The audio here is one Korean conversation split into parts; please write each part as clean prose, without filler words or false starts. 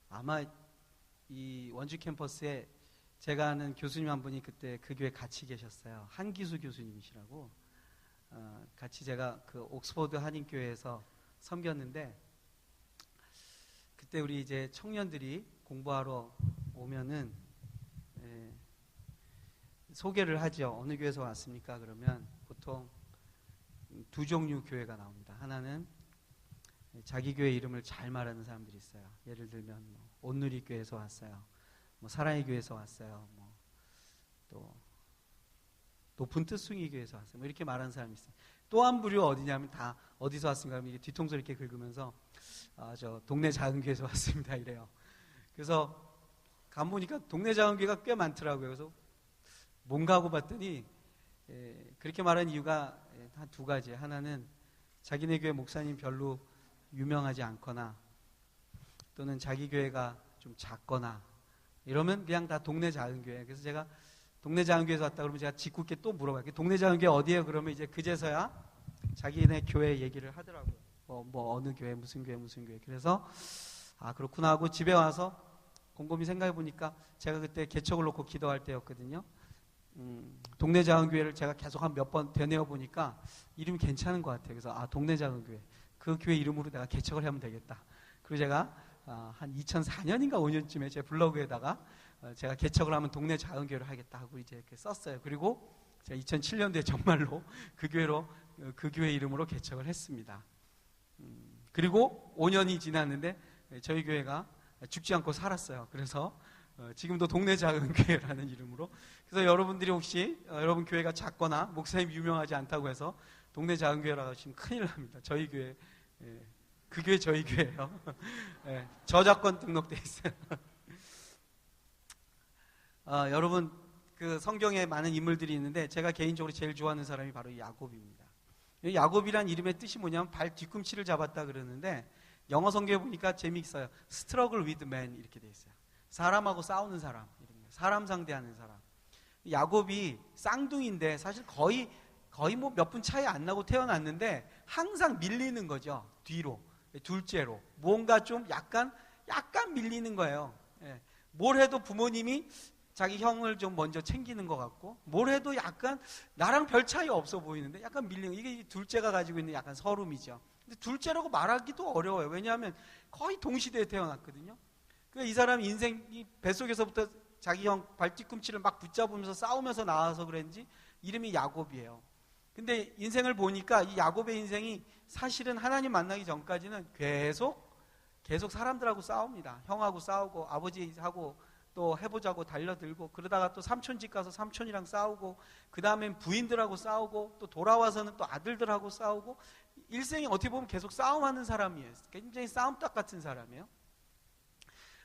아마 이 원주 캠퍼스에 제가 아는 교수님 한 분이 그때 그 교회 같이 계셨어요. 한기수 교수님이시라고. 같이 제가 그 옥스퍼드 한인교회에서 섬겼는데, 그때 우리 이제 청년들이 공부하러 오면은 소개를 하죠. 어느 교회에서 왔습니까? 그러면 보통 두 종류 교회가 나옵니다. 하나는 자기 교회 이름을 잘 말하는 사람들이 있어요. 예를 들면 온누리 교회에서 왔어요. 사랑의 교회에서 왔어요. 또 높은 뜻숭이 교회에서 왔어요. 이렇게 말하는 사람이 있어요. 또 한 부류 어디냐면 다 어디서 왔습니까? 하면 이게 뒤통수 이렇게 긁으면서 저 동네 작은 교회에서 왔습니다. 이래요. 그래서 가보니까 동네 작은 교회가 꽤 많더라고요. 그래서 뭔가 하고 봤더니 그렇게 말하는 이유가 한 두 가지. 하나는 자기네 교회 목사님 별로 유명하지 않거나, 또는 자기 교회가 좀 작거나 이러면 그냥 다 동네 작은 교회. 그래서 제가 동네 작은 교회에서 왔다 그러면 제가 짓궂게 또 물어봐요. 동네 작은 교회 어디예요? 그러면 이제 그제서야 자기네 교회 얘기를 하더라고요. 어느 교회, 무슨 교회, 무슨 교회. 그래서 그렇구나 하고 집에 와서 곰곰이 생각해 보니까 제가 그때 개척을 놓고 기도할 때였거든요. 동네 작은 교회를 제가 계속 한 몇 번 되뇌어 보니까 이름이 괜찮은 것 같아요. 그래서 동네 작은 교회, 그 교회 이름으로 내가 개척을 하면 되겠다. 그리고 제가 한 2004년인가 5년쯤에 제 블로그에다가 제가 개척을 하면 동네 작은 교회를 하겠다 하고 이제 이렇게 썼어요. 그리고 제가 2007년도에 정말로 그 교회 이름으로 개척을 했습니다. 그리고 5년이 지났는데 저희 교회가 죽지 않고 살았어요. 그래서 지금도 동네 작은 교회라는 이름으로. 그래서 여러분들이 혹시 여러분 교회가 작거나 목사님 유명하지 않다고 해서 동네 작은 교회라고 하시면 큰일 납니다. 저희 교회, 그 교회 저희 교회예요. 저작권 등록돼 있어요. 여러분, 그 성경에 많은 인물들이 있는데 제가 개인적으로 제일 좋아하는 사람이 바로 야곱입니다. 야곱이란 이름의 뜻이 뭐냐면 발 뒤꿈치를 잡았다 그러는데, 영어 성경에 보니까 재미있어요. Struggle with man 이렇게 돼 있어요. 사람하고 싸우는 사람, 사람 상대하는 사람. 야곱이 쌍둥이인데 사실 거의 뭐 몇 분 차이 안 나고 태어났는데 항상 밀리는 거죠. 뒤로, 둘째로. 뭔가 좀 약간 밀리는 거예요. 뭘 해도 부모님이 자기 형을 좀 먼저 챙기는 것 같고, 뭘 해도 약간 나랑 별 차이 없어 보이는데 약간 밀리는 거. 이게 둘째가 가지고 있는 약간 서름이죠. 근데 둘째라고 말하기도 어려워요. 왜냐하면 거의 동시대에 태어났거든요. 이 사람 인생이 뱃속에서부터 자기 형 발뒤꿈치를 막 붙잡으면서 싸우면서 나와서 그런지 이름이 야곱이에요. 근데 인생을 보니까 이 야곱의 인생이 사실은 하나님 만나기 전까지는 계속 사람들하고 싸웁니다. 형하고 싸우고, 아버지하고 또 해보자고 달려들고, 그러다가 또 삼촌 집 가서 삼촌이랑 싸우고, 그 다음엔 부인들하고 싸우고, 또 돌아와서는 또 아들들하고 싸우고, 일생이 어떻게 보면 계속 싸움하는 사람이에요. 굉장히 싸움닭 같은 사람이에요.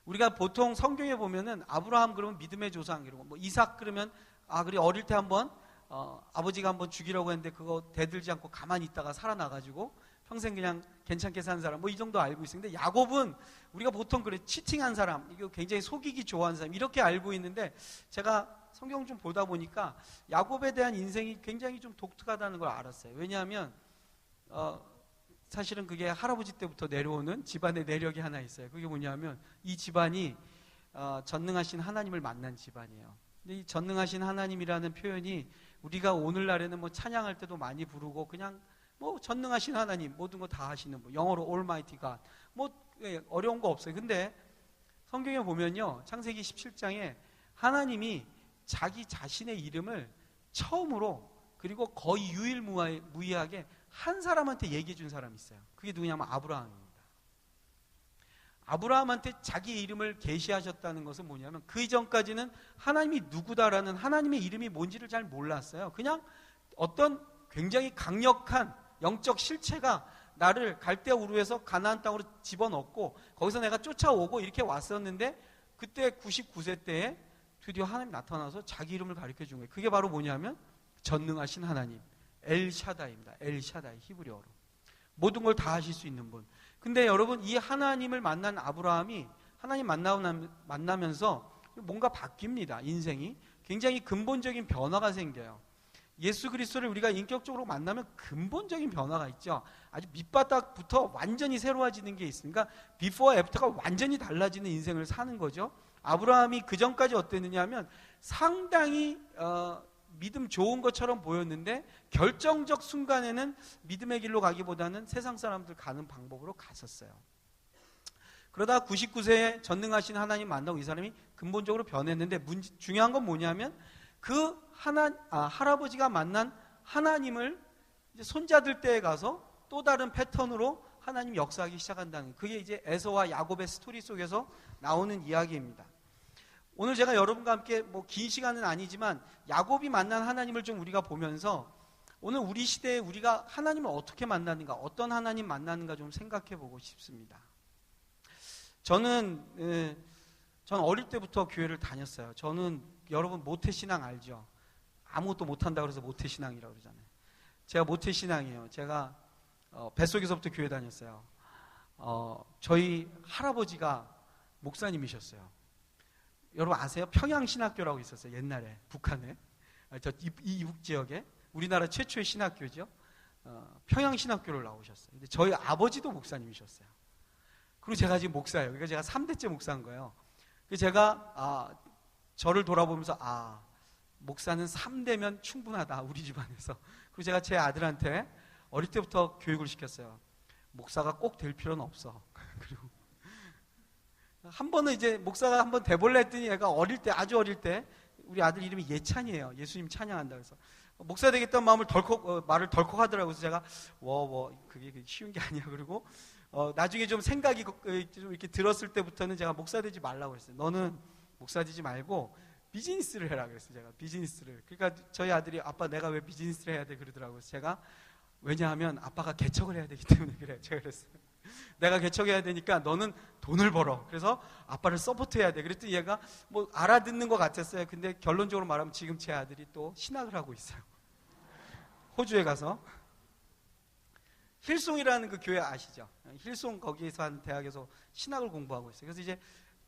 우리가 보통 성경에 보면은 아브라함 그러면 믿음의 조상 이러고, 뭐 이삭 그러면 그래 어릴 때 한번 아버지가 한번 죽이려고 했는데 그거 대들지 않고 가만히 있다가 살아나가지고 평생 그냥 괜찮게 사는 사람, 뭐 이 정도 알고 있어요. 근데 야곱은 우리가 보통 그래 치팅한 사람, 이거 굉장히 속이기 좋아하는 사람 이렇게 알고 있는데, 제가 성경 좀 보다 보니까 야곱에 대한 인생이 굉장히 좀 독특하다는 걸 알았어요. 왜냐하면 사실은 그게 할아버지 때부터 내려오는 집안의 내력이 하나 있어요. 그게 뭐냐면 이 집안이 전능하신 하나님을 만난 집안이에요. 근데 이 전능하신 하나님이라는 표현이 우리가 오늘날에는 뭐 찬양할 때도 많이 부르고, 그냥 뭐 전능하신 하나님, 모든 거 다 하시는 분, 영어로 Almighty God, 뭐 어려운 거 없어요. 근데 성경에 보면요, 창세기 17장에 하나님이 자기 자신의 이름을 처음으로, 그리고 거의 유일무이하게 한 사람한테 얘기해 준 사람이 있어요. 그게 누구냐면 아브라함입니다. 아브라함한테 자기 이름을 계시하셨다는 것은 뭐냐면, 그 이전까지는 하나님이 누구다라는 하나님의 이름이 뭔지를 잘 몰랐어요. 그냥 어떤 굉장히 강력한 영적 실체가 나를 갈대아 우르에서 가나안 땅으로 집어넣고 거기서 내가 쫓아오고 이렇게 왔었는데, 그때 99세 때에 드디어 하나님이 나타나서 자기 이름을 가르쳐 준 거예요. 그게 바로 뭐냐면 전능하신 하나님, 엘샤다이입니다. 엘샤다이, 히브리어로 모든 걸 다 하실 수 있는 분. 근데 여러분, 이 하나님을 만난 아브라함이 하나님 만나면서 뭔가 바뀝니다. 인생이 굉장히 근본적인 변화가 생겨요. 예수 그리스도를 우리가 인격적으로 만나면 근본적인 변화가 있죠. 아주 밑바닥부터 완전히 새로워지는 게 있으니까 비포와 애프터가 완전히 달라지는 인생을 사는 거죠. 아브라함이 그 전까지 어땠느냐 하면 상당히 믿음 좋은 것처럼 보였는데 결정적 순간에는 믿음의 길로 가기보다는 세상 사람들 가는 방법으로 갔었어요. 그러다 99세에 전능하신 하나님 만나고 이 사람이 근본적으로 변했는데 중요한 건 뭐냐면 그 할아버지가 만난 하나님을 이제 손자들 때에 가서 또 다른 패턴으로 하나님 역사하기 시작한다는, 그게 이제 에서와 야곱의 스토리 속에서 나오는 이야기입니다. 오늘 제가 여러분과 함께 뭐 긴 시간은 아니지만 야곱이 만난 하나님을 좀 우리가 보면서 오늘 우리 시대에 우리가 하나님을 어떻게 만나는가, 어떤 하나님 만나는가 좀 생각해 보고 싶습니다. 저는 어릴 때부터 교회를 다녔어요. 저는 여러분 모태신앙 알죠? 아무것도 못한다고 해서 모태신앙이라고 그러잖아요. 제가 모태신앙이에요. 제가 뱃속에서부터 교회 다녔어요. 저희 할아버지가 목사님이셨어요. 여러분 아세요? 평양신학교라고 있었어요. 옛날에 북한에, 이북 지역에 우리나라 최초의 신학교죠. 평양신학교를 나오셨어요. 근데 저희 아버지도 목사님이셨어요. 그리고 제가 지금 목사예요. 그러니까 제가 3대째 목사인 거예요. 그래서 제가 저를 돌아보면서 목사는 3대면 충분하다, 우리 집안에서. 그리고 제가 제 아들한테 어릴 때부터 교육을 시켰어요. 목사가 꼭 될 필요는 없어. 그리고 한 번은 이제 목사가 한번 돼볼래 했더니 얘가 아주 어릴 때, 우리 아들 이름이 예찬이에요. 예수님 찬양한다 그래서 목사 되겠다는 마음을 말을 덜컥 하더라고요. 그래서 제가 그게 쉬운 게 아니야. 그리고 나중에 좀 생각이 좀 이렇게 들었을 때부터는 제가 목사 되지 말라고 했어요. 너는 목사 되지 말고 비즈니스를 해라 그랬어요. 제가 비즈니스를. 그러니까 저희 아들이 아빠 내가 왜 비즈니스를 해야 돼 그러더라고요. 제가 왜냐하면 아빠가 개척을 해야 되기 때문에 그래. 제가 그랬어요. 내가 개척해야 되니까 너는 돈을 벌어. 그래서 아빠를 서포트해야 돼. 그랬더니 얘가 뭐 알아듣는 것 같았어요. 근데 결론적으로 말하면 지금 제 아들이 또 신학을 하고 있어요. 호주에 가서 힐송이라는 그 교회 아시죠? 힐송 거기에서 하는 대학에서 신학을 공부하고 있어요. 그래서 이제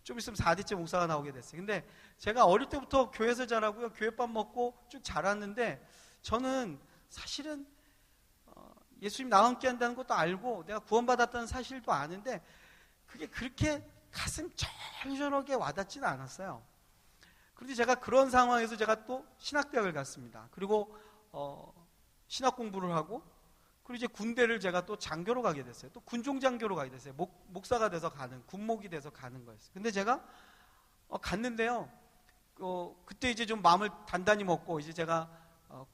좀 있으면 4대째 목사가 나오게 됐어요. 근데 제가 어릴 때부터 교회에서 자라고요. 교회밥 먹고 쭉 자랐는데 저는 사실은 예수님 나와 함께 한다는 것도 알고 내가 구원받았다는 사실도 아는데 그게 그렇게 가슴 절절하게 와닿지는 않았어요. 그런데 제가 그런 상황에서 제가 또 신학대학을 갔습니다. 그리고 신학 공부를 하고 그리고 이제 군대를 제가 또 장교로 가게 됐어요. 또 군종장교로 가게 됐어요. 목사가 돼서 가는, 군목이 돼서 가는 거였어요. 근데 제가 갔는데요. 그때 이제 좀 마음을 단단히 먹고 이제 제가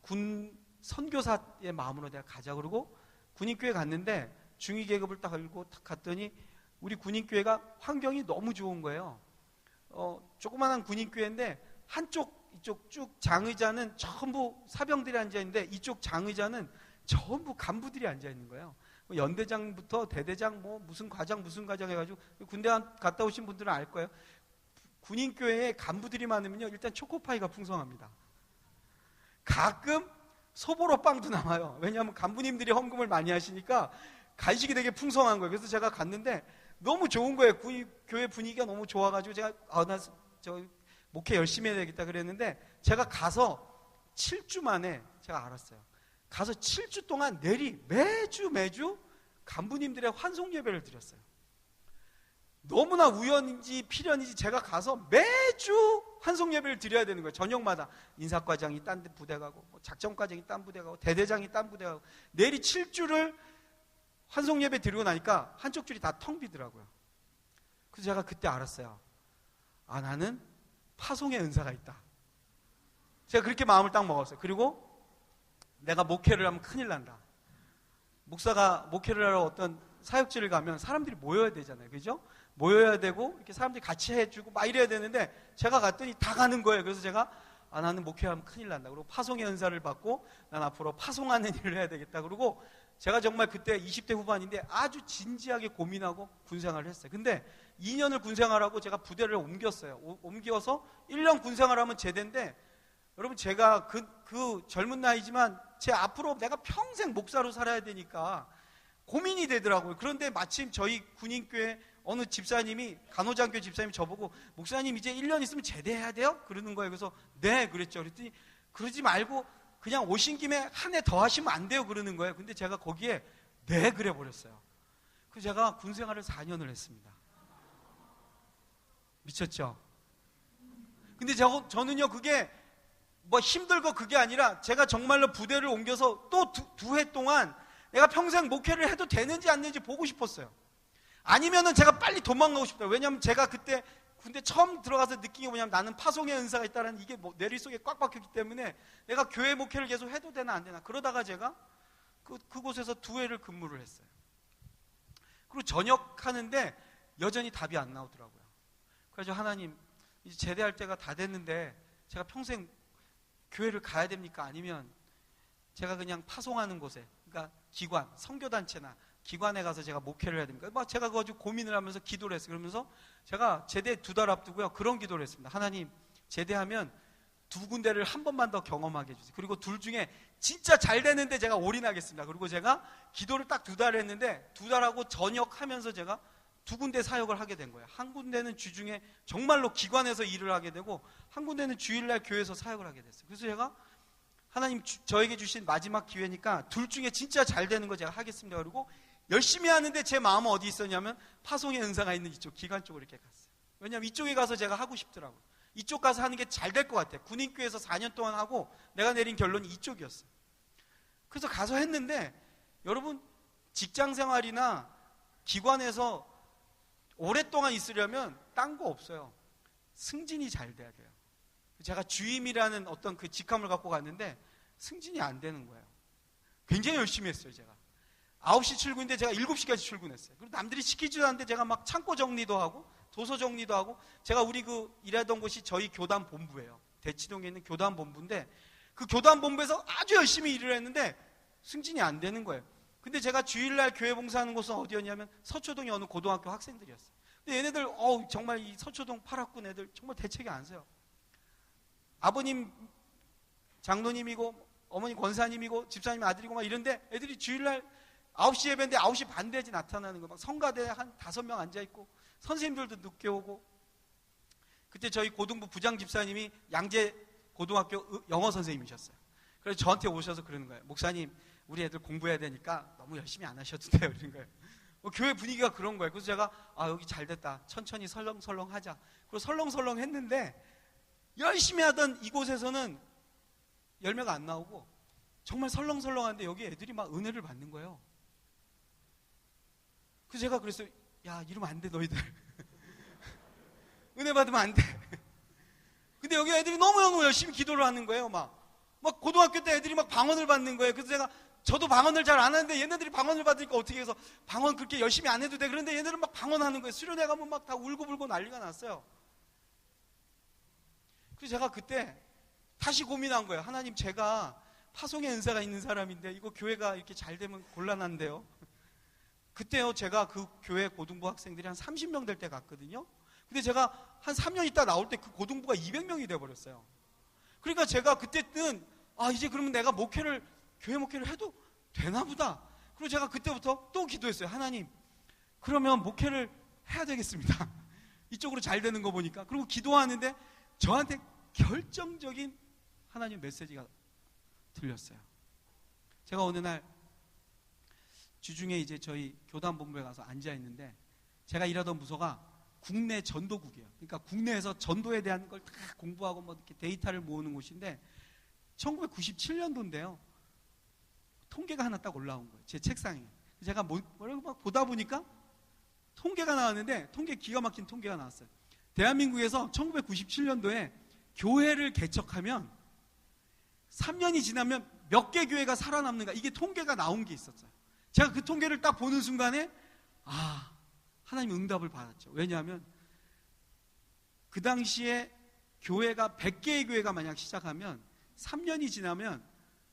군 선교사의 마음으로 내가 가자 그러고 군인교회 갔는데 중위 계급을 딱 알고 딱 갔더니 우리 군인교회가 환경이 너무 좋은 거예요. 조그만한 군인교회인데 이쪽 쭉 장의자는 전부 사병들이 앉아있는데 이쪽 장의자는 전부 간부들이 앉아있는 거예요. 연대장부터 대대장 무슨 과장 해가지고 군대 갔다 오신 분들은 알 거예요. 군인교회에 간부들이 많으면요 일단 초코파이가 풍성합니다. 가끔 소보로 빵도 나와요. 왜냐하면 간부님들이 헌금을 많이 하시니까 간식이 되게 풍성한 거예요. 그래서 제가 갔는데 너무 좋은 거예요. 교회 분위기가 너무 좋아가지고 제가 저 목회 열심히 해야 되겠다 그랬는데 제가 가서 7주 만에 제가 알았어요. 가서 7주 동안 매주 간부님들의 환송 예배를 드렸어요. 너무나 우연인지 필연인지 제가 가서 매주 환송 예배를 드려야 되는 거예요. 저녁마다 인사과장이 딴 부대 가고 작전과장이 딴 부대 가고 대대장이 딴 부대 가고 내리 7주를 환송 예배 드리고 나니까 한쪽 줄이 다 텅 비더라고요. 그래서 제가 그때 알았어요. 나는 파송의 은사가 있다. 제가 그렇게 마음을 딱 먹었어요. 그리고 내가 목회를 하면 큰일 난다. 목사가 목회를 하러 어떤 사역지를 가면 사람들이 모여야 되잖아요. 그죠? 모여야 되고 이렇게 사람들이 같이 해주고 막 이래야 되는데 제가 갔더니 다 가는 거예요. 그래서 제가 나는 목회하면 큰일 난다. 그리고 파송의 은사를 받고 난 앞으로 파송하는 일을 해야 되겠다. 그리고 제가 정말 그때 20대 후반인데 아주 진지하게 고민하고 군생활을 했어요. 근데 2년을 군생활하고 제가 부대를 옮겼어요. 옮겨서 1년 군생활하면 제대인데 여러분 제가 그 젊은 나이지만 제 앞으로 내가 평생 목사로 살아야 되니까 고민이 되더라고요. 그런데 마침 저희 군인교회 어느 집사님이 간호장교 집사님이 저보고 목사님 이제 1년 있으면 제대해야 돼요? 그러는 거예요. 그래서 네 그랬죠. 그랬더니 그러지 말고 그냥 오신 김에 한 해 더 하시면 안 돼요 그러는 거예요. 근데 제가 거기에 네 그래 버렸어요. 그래서 제가 군 생활을 4년을 했습니다. 미쳤죠? 근데 저는요 그게 뭐 힘들고 그게 아니라 제가 정말로 부대를 옮겨서 또 두 해 동안 내가 평생 목회를 해도 되는지 안 되는지 보고 싶었어요. 아니면은 제가 빨리 도망가고 싶다. 왜냐면 제가 그때 군대 처음 들어가서 느낀 게 뭐냐면 나는 파송의 은사가 있다는 이게 뭐 내 속에 꽉 박혔기 때문에 내가 교회 목회를 계속 해도 되나 안 되나. 그러다가 제가 그곳에서 2회를 근무를 했어요. 그리고 전역하는데 여전히 답이 안 나오더라고요. 그래서 하나님 이제 제대할 때가 다 됐는데 제가 평생 교회를 가야 됩니까? 아니면 제가 그냥 파송하는 곳에, 그러니까 기관, 선교단체나 기관에 가서 제가 목회를 해야 됩니까? 막 제가 그거 가지고 고민을 하면서 기도를 했어요. 그러면서 제가 제대 2달 앞두고요 그런 기도를 했습니다. 하나님 제대하면 2군데를 한 번만 더 경험하게 해주세요. 그리고 둘 중에 진짜 잘 되는데 제가 올인하겠습니다. 그리고 제가 기도를 딱 2달 했는데 2달하고 전역하면서 제가 2군데 사역을 하게 된 거예요. 한 군데는 주중에 정말로 기관에서 일을 하게 되고 한 군데는 주일날 교회에서 사역을 하게 됐어요. 그래서 제가 하나님 저에게 주신 마지막 기회니까 둘 중에 진짜 잘 되는 거 제가 하겠습니다. 그리고 열심히 하는데 제 마음은 어디 있었냐면 파송의 은사가 있는 이쪽 기관 쪽으로 이렇게 갔어요. 왜냐하면 이쪽에 가서 제가 하고 싶더라고요. 이쪽 가서 하는 게 잘 될 것 같아요. 군인교회에서 4년 동안 하고 내가 내린 결론이 이쪽이었어요. 그래서 가서 했는데 여러분 직장 생활이나 기관에서 오랫동안 있으려면 딴 거 없어요. 승진이 잘 돼야 돼요. 제가 주임이라는 어떤 그 직함을 갖고 갔는데 승진이 안 되는 거예요. 굉장히 열심히 했어요. 제가 9시 출근인데 제가 7시까지 출근했어요. 그리고 남들이 시키지도 않는데 제가 막 창고 정리도 하고 도서 정리도 하고, 제가 우리 그 일하던 곳이 저희 교단 본부예요. 대치동에 있는 교단 본부인데 그 교단 본부에서 아주 열심히 일을 했는데 승진이 안 되는 거예요. 근데 제가 주일날 교회 봉사하는 곳은 어디였냐면 서초동의 어느 고등학교 학생들이었어요. 근데 얘네들 정말 이 서초동 8학군 애들 정말 대책이 안 서요. 아버님 장로님이고 어머니 권사님이고 집사님 아들이고 막 이런데 애들이 주일날 9시 예배인데 9시 반 돼야지 나타나는 거. 막 성가대에 한 5명 앉아있고 선생님들도 늦게 오고. 그때 저희 고등부 부장 집사님이 양재 고등학교 영어 선생님이셨어요. 그래서 저한테 오셔서 그러는 거예요. 목사님 우리 애들 공부해야 되니까 너무 열심히 안 하셔도 돼요. 그런 거예요. 교회 분위기가 그런 거예요. 그래서 제가 여기 잘 됐다. 천천히 설렁설렁 하자. 그리고 설렁설렁 했는데 열심히 하던 이곳에서는 열매가 안 나오고 정말 설렁설렁한데 여기 애들이 막 은혜를 받는 거예요. 그래서 제가 그랬어요. 야 이러면 안 돼 너희들. 은혜 받으면 안 돼. 근데 여기 애들이 너무너무 열심히 기도를 하는 거예요. 막 고등학교 때 애들이 막 방언을 받는 거예요. 그래서 저도 방언을 잘 안 하는데 얘네들이 방언을 받으니까 어떻게 해서 방언 그렇게 열심히 안 해도 돼. 그런데 얘네들은 막 방언하는 거예요. 수련회 가면 막 다 울고불고 난리가 났어요. 그래서 제가 그때 다시 고민한 거예요. 하나님 제가 파송의 은사가 있는 사람인데 이거 교회가 이렇게 잘 되면 곤란한데요. 그때요 제가 그 교회 고등부 학생들이 한 30명 될 때 갔거든요. 근데 제가 한 3년 있다 나올 때 그 고등부가 200명이 돼버렸어요. 그러니까 제가 그때는 이제 그러면 내가 교회 목회를 해도 되나 보다. 그리고 제가 그때부터 또 기도했어요. 하나님 그러면 목회를 해야 되겠습니다. 이쪽으로 잘 되는 거 보니까. 그리고 기도하는데 저한테 결정적인 하나님 메시지가 들렸어요. 제가 어느 날 주중에 이제 저희 교단 본부에 가서 앉아 있는데 제가 일하던 부서가 국내 전도국이에요. 그러니까 국내에서 전도에 대한 걸 다 공부하고 뭐 이렇게 데이터를 모으는 곳인데 1997년도인데요. 통계가 하나 딱 올라온 거예요. 제 책상에. 제가 뭐라고 막 보다 보니까 통계가 나왔는데 기가 막힌 통계가 나왔어요. 대한민국에서 1997년도에 교회를 개척하면 3년이 지나면 몇 개 교회가 살아남는가, 이게 통계가 나온 게 있었어요. 제가 그 통계를 딱 보는 순간에 하나님 응답을 받았죠. 왜냐하면 그 당시에 교회가 100개의 교회가 만약 시작하면 3년이 지나면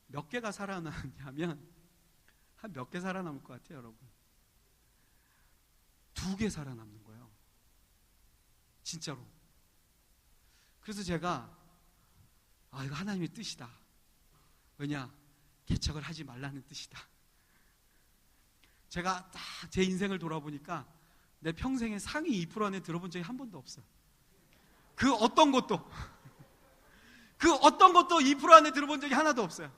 몇 개가 살아남냐면 한 몇 개 살아남을 것 같아요, 여러분? 2개 살아남는 거예요. 진짜로. 그래서 제가 이거 하나님의 뜻이다. 왜냐? 개척을 하지 말라는 뜻이다. 제가 딱 제 인생을 돌아보니까 내 평생에 상위 2% 안에 들어본 적이 한 번도 없어요. 그 어떤 것도 2% 안에 들어본 적이 하나도 없어요.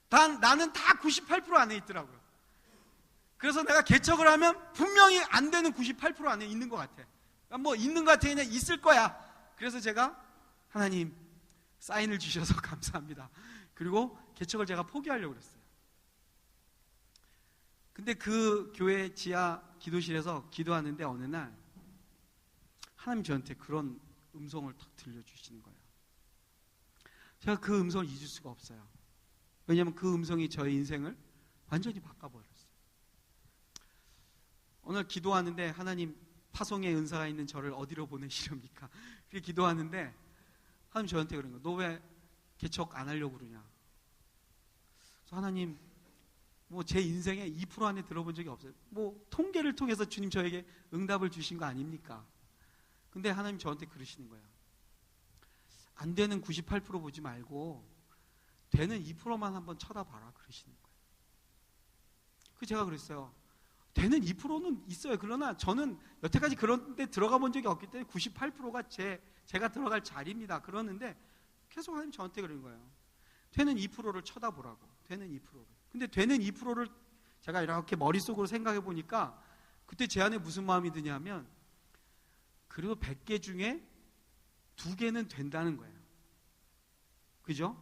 나는 다 98% 안에 있더라고요. 그래서 내가 개척을 하면 분명히 안 되는 98% 안에 있는 것 같아. 뭐 있는 것 같아. 그냥 있을 거야. 그래서 제가 하나님 사인을 주셔서 감사합니다. 그리고 개척을 제가 포기하려고 그랬어요. 근데 그 교회 지하 기도실에서 기도하는데 어느 날 하나님 저한테 그런 음성을 탁 들려주시는 거예요. 제가 그 음성을 잊을 수가 없어요. 왜냐하면 그 음성이 저의 인생을 완전히 바꿔버렸어요. 오늘 기도하는데 하나님 파송의 은사가 있는 저를 어디로 보내시렵니까? 그렇게 기도하는데 하나님 저한테 그런 거예요. 너 왜 개척 안 하려고 그러냐? 그래서 하나님 뭐 제 인생에 2% 안에 들어본 적이 없어요. 뭐 통계를 통해서 주님 저에게 응답을 주신 거 아닙니까? 근데 하나님 저한테 그러시는 거예요. 안 되는 98% 보지 말고 되는 2%만 한번 쳐다봐라 그러시는 거예요. 그 제가 그랬어요. 되는 2%는 있어요. 그러나 저는 여태까지 그런 데 들어가 본 적이 없기 때문에 98%가 제가 들어갈 자리입니다. 그러는데 계속 하나님 저한테 그러는 거예요. 되는 2%를 쳐다보라고. 되는 2%를. 근데 되는 2%를 제가 이렇게 머릿속으로 생각해 보니까 그때 제 안에 무슨 마음이 드냐면 그래도 100개 중에 2개는 된다는 거예요. 그죠?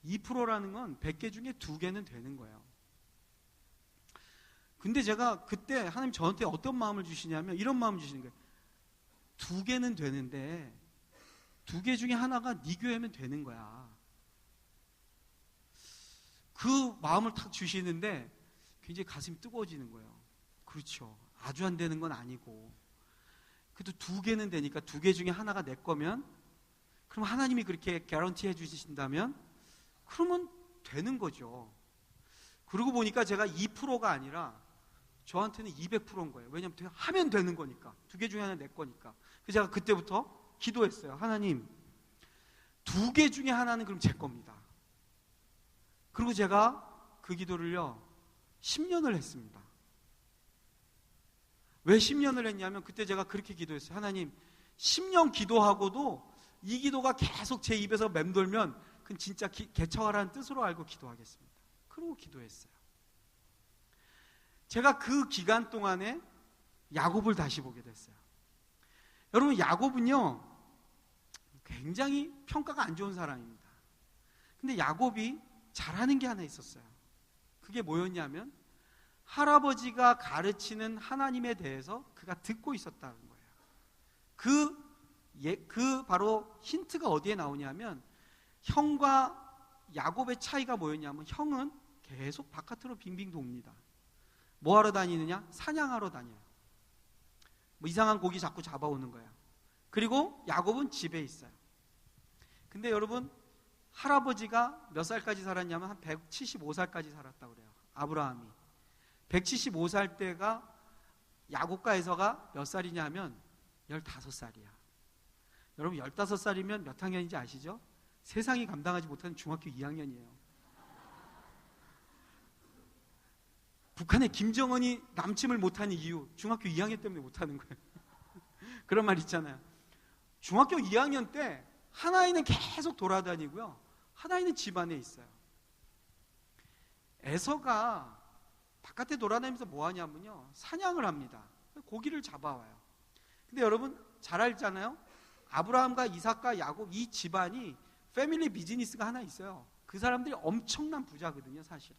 2%라는 건 100개 중에 2개는 되는 거예요. 근데 제가 그때 하나님 저한테 어떤 마음을 주시냐면 이런 마음을 주시는 거예요. 2개는 되는데 2개 중에 하나가 네 교회면 되는 거야. 그 마음을 탁 주시는데 굉장히 가슴이 뜨거워지는 거예요. 그렇죠. 아주 안 되는 건 아니고 그래도 2개는 되니까 2개 중에 하나가 내 거면 그럼 하나님이 그렇게 개런티 해주신다면 그러면 되는 거죠. 그러고 보니까 제가 2%가 아니라 저한테는 200%인 거예요. 왜냐하면 하면 되는 거니까. 2개 중에 하나 내 거니까. 그래서 제가 그때부터 기도했어요. 하나님 2개 중에 하나는 그럼 제 겁니다. 그리고 제가 그 기도를요 10년을 했습니다. 왜 10년을 했냐면 그때 제가 그렇게 기도했어요. 하나님 10년 기도하고도 이 기도가 계속 제 입에서 맴돌면 그건 진짜 개척하라는 뜻으로 알고 기도하겠습니다. 그러고 기도했어요. 제가 그 기간 동안에 야곱을 다시 보게 됐어요. 여러분 야곱은요 굉장히 평가가 안 좋은 사람입니다. 근데 야곱이 잘하는 게 하나 있었어요. 그게 뭐였냐면 할아버지가 가르치는 하나님에 대해서 그가 듣고 있었다는 거예요. 그 바로 힌트가 어디에 나오냐면 형과 야곱의 차이가 뭐였냐면 형은 계속 바깥으로 빙빙 돕니다. 뭐 하러 다니느냐? 사냥하러 다녀요. 뭐 이상한 고기 자꾸 잡아오는 거예요. 그리고 야곱은 집에 있어요. 근데 여러분 할아버지가 몇 살까지 살았냐면 한 175살까지 살았다고 그래요. 아브라함이 175살 때가 야곱과 에서가 몇 살이냐면 15살이야. 여러분 15살이면 몇 학년인지 아시죠? 세상이 감당하지 못하는 중학교 2학년이에요. 북한의 김정은이 남침을 못하는 이유 중학교 2학년 때문에 못하는 거예요. 그런 말 있잖아요. 중학교 2학년 때 하나이는 계속 돌아다니고요. 하나이는 집 안에 있어요. 에서가 바깥에 돌아다니면서 뭐 하냐면요. 사냥을 합니다. 고기를 잡아와요. 근데 여러분 잘 알잖아요. 아브라함과 이삭과 야곱 이 집안이 패밀리 비즈니스가 하나 있어요. 그 사람들이 엄청난 부자거든요, 사실은.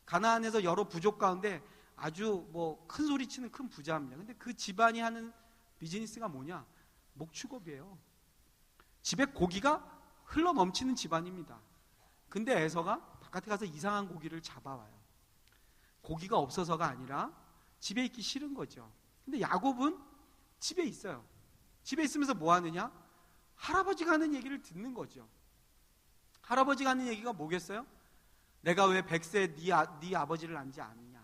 가나안에서 여러 부족 가운데 아주 뭐 큰 소리 치는 큰 부자입니다. 근데 그 집안이 하는 비즈니스가 뭐냐? 목축업이에요. 집에 고기가 흘러 넘치는 집안입니다. 근데 에서가 바깥에 가서 이상한 고기를 잡아와요. 고기가 없어서가 아니라 집에 있기 싫은 거죠. 근데 야곱은 집에 있어요. 집에 있으면서 뭐 하느냐? 할아버지가 하는 얘기를 듣는 거죠. 할아버지가 하는 얘기가 뭐겠어요? 내가 왜 100세 네 아버지를 안지 아느냐?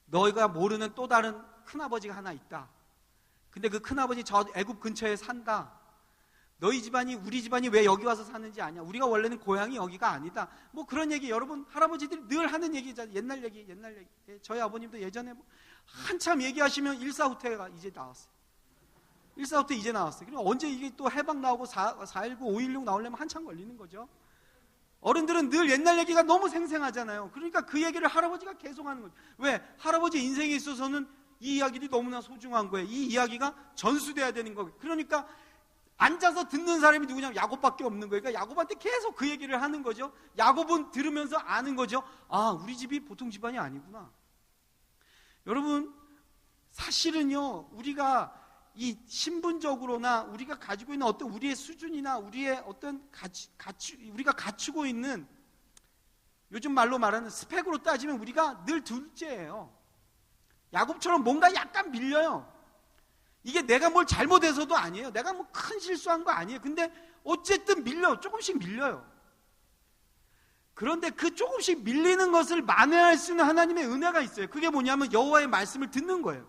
너희가 모르는 또 다른 큰아버지가 하나 있다. 근데 그 큰아버지 저 애굽 근처에 산다. 너희 집안이 우리 집안이 왜 여기 와서 사는지 아냐? 우리가 원래는 고향이 여기가 아니다. 뭐 그런 얘기 여러분 할아버지들이 늘 하는 얘기잖아요. 옛날 얘기. 저희 아버님도 예전에 뭐 한참 얘기하시면 일사후퇴가 이제 나왔어요. 일사후퇴 이제 나왔어요. 그럼 언제 이게 또 해방 나오고 4.19, 5.16 나오려면 한참 걸리는 거죠. 어른들은 늘 옛날 얘기가 너무 생생하잖아요. 그러니까 그 얘기를 할아버지가 계속 하는 거죠. 왜? 할아버지 인생에 있어서는 이 이야기들이 너무나 소중한 거예요. 이 이야기가 전수돼야 되는 거예요. 그러니까 앉아서 듣는 사람이 누구냐면 야곱밖에 없는 거예요. 그러니까 야곱한테 계속 그 얘기를 하는 거죠. 야곱은 들으면서 아는 거죠. 아, 우리 집이 보통 집안이 아니구나. 여러분, 사실은요, 우리가 이 신분적으로나 우리가 가지고 있는 어떤 우리의 수준이나 우리의 어떤 우리가 갖추고 있는, 요즘 말로 말하는 스펙으로 따지면 우리가 늘 둘째예요. 야곱처럼 뭔가 약간 밀려요. 이게 내가 뭘 잘못해서도 아니에요. 내가 뭐 큰 실수한 거 아니에요. 근데 어쨌든 조금씩 밀려요. 그런데 그 조금씩 밀리는 것을 만회할 수 있는 하나님의 은혜가 있어요. 그게 뭐냐면 여호와의 말씀을 듣는 거예요.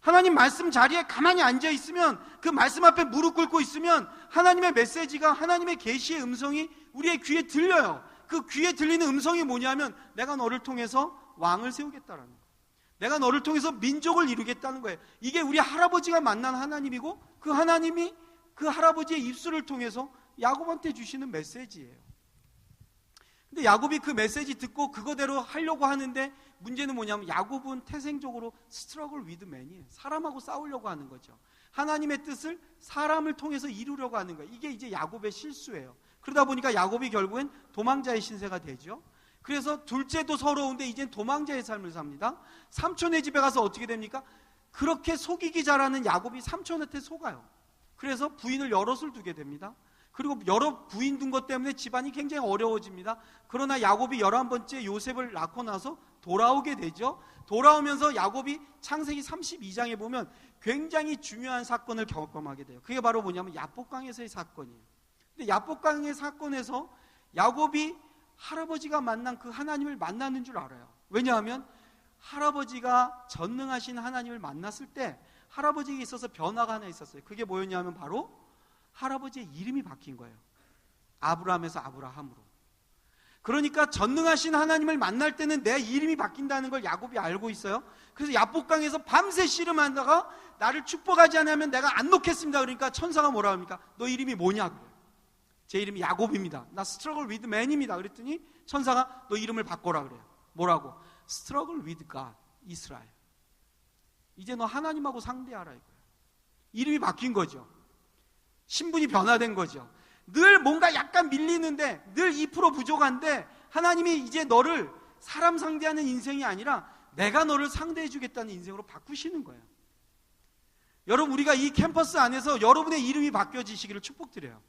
하나님 말씀 자리에 가만히 앉아 있으면, 그 말씀 앞에 무릎 꿇고 있으면 하나님의 메시지가, 하나님의 계시의 음성이 우리의 귀에 들려요. 그 귀에 들리는 음성이 뭐냐면 내가 너를 통해서 왕을 세우겠다라는 거예요. 내가 너를 통해서 민족을 이루겠다는 거예요. 이게 우리 할아버지가 만난 하나님이고, 그 하나님이 그 할아버지의 입술을 통해서 야곱한테 주시는 메시지예요. 근데 야곱이 그 메시지 듣고 그거대로 하려고 하는데, 문제는 뭐냐면 야곱은 태생적으로 스트러글 위드 맨이에요. 사람하고 싸우려고 하는 거죠. 하나님의 뜻을 사람을 통해서 이루려고 하는 거예요. 이게 이제 야곱의 실수예요. 그러다 보니까 야곱이 결국엔 도망자의 신세가 되죠. 그래서 둘째도 서러운데 이젠 도망자의 삶을 삽니다. 삼촌의 집에 가서 어떻게 됩니까? 그렇게 속이기 잘하는 야곱이 삼촌한테 속아요. 그래서 부인을 여럿을 두게 됩니다. 그리고 여러 부인 둔 것 때문에 집안이 굉장히 어려워집니다. 그러나 야곱이 11번째 요셉을 낳고 나서 돌아오게 되죠. 돌아오면서 야곱이 창세기 32장에 보면 굉장히 중요한 사건을 경험하게 돼요. 그게 바로 뭐냐면 야복강에서의 사건이에요. 근데 야복강의 사건에서 야곱이 할아버지가 만난 그 하나님을 만나는 줄 알아요. 왜냐하면 할아버지가 전능하신 하나님을 만났을 때 할아버지에게 있어서 변화가 하나 있었어요. 그게 뭐였냐면 바로 할아버지의 이름이 바뀐 거예요. 아브라함에서 아브라함으로. 그러니까 전능하신 하나님을 만날 때는 내 이름이 바뀐다는 걸 야곱이 알고 있어요. 그래서 야복강에서 밤새 씨름하다가 나를 축복하지 않으면 내가 안 놓겠습니다. 그러니까 천사가 뭐라 합니까? 너 이름이 뭐냐? 그래요. 제 이름이 야곱입니다. 나 스트러글 위드 맨입니다. 그랬더니 천사가 너 이름을 바꿔라 그래요. 뭐라고? 스트러글 위드 갓 이스라엘. 이제 너 하나님하고 상대하라 이거예요. 이름이 바뀐 거죠. 신분이 변화된 거죠. 늘 뭔가 약간 밀리는데, 늘 2% 부족한데 하나님이 이제 너를 사람 상대하는 인생이 아니라 내가 너를 상대해 주겠다는 인생으로 바꾸시는 거예요. 여러분, 우리가 이 캠퍼스 안에서 여러분의 이름이 바뀌어지시기를 축복드려요.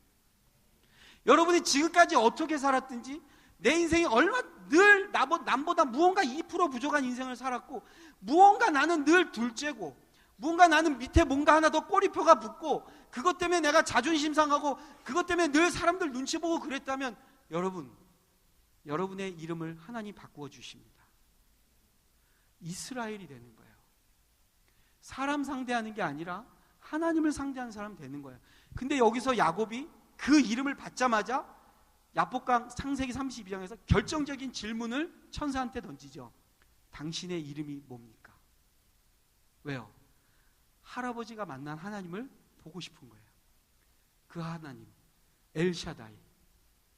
여러분이 지금까지 어떻게 살았든지 내 인생이 늘 남보다 무언가 2% 부족한 인생을 살았고, 무언가 나는 늘 둘째고, 무언가 나는 밑에 뭔가 하나 더 꼬리표가 붙고, 그것 때문에 내가 자존심 상하고, 그것 때문에 늘 사람들 눈치 보고 그랬다면, 여러분의 이름을 하나님 바꾸어 주십니다. 이스라엘이 되는 거예요. 사람 상대하는 게 아니라 하나님을 상대하는 사람 되는 거예요. 근데 여기서 야곱이 그 이름을 받자마자 야복강 창세기 32장에서 결정적인 질문을 천사한테 던지죠. 당신의 이름이 뭡니까? 왜요? 할아버지가 만난 하나님을 보고 싶은 거예요. 그 하나님, 엘샤다이,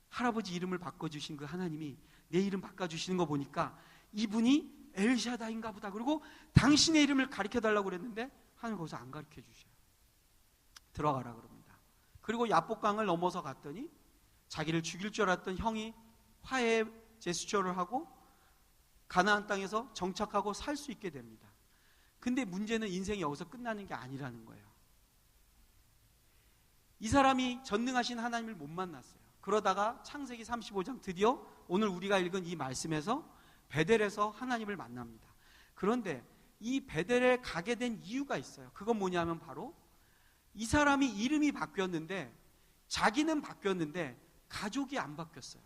할아버지 이름을 바꿔주신 그 하나님이 내 이름 바꿔주시는 거 보니까 이분이 엘샤다인가 보다. 그리고 당신의 이름을 가르쳐달라고 그랬는데 하나님 거기서 안 가르쳐주셔요. 들어가라 그럽니다. 그리고 야복강을 넘어서 갔더니 자기를 죽일 줄 알았던 형이 화해 제스처를 하고 가나안 땅에서 정착하고 살 수 있게 됩니다. 근데 문제는 인생이 여기서 끝나는 게 아니라는 거예요. 이 사람이 전능하신 하나님을 못 만났어요. 그러다가 창세기 35장 드디어 오늘 우리가 읽은 이 말씀에서 베델에서 하나님을 만납니다. 그런데 이 베델에 가게 된 이유가 있어요. 그건 뭐냐면 바로 이 사람이 이름이 바뀌었는데, 자기는 바뀌었는데 가족이 안 바뀌었어요.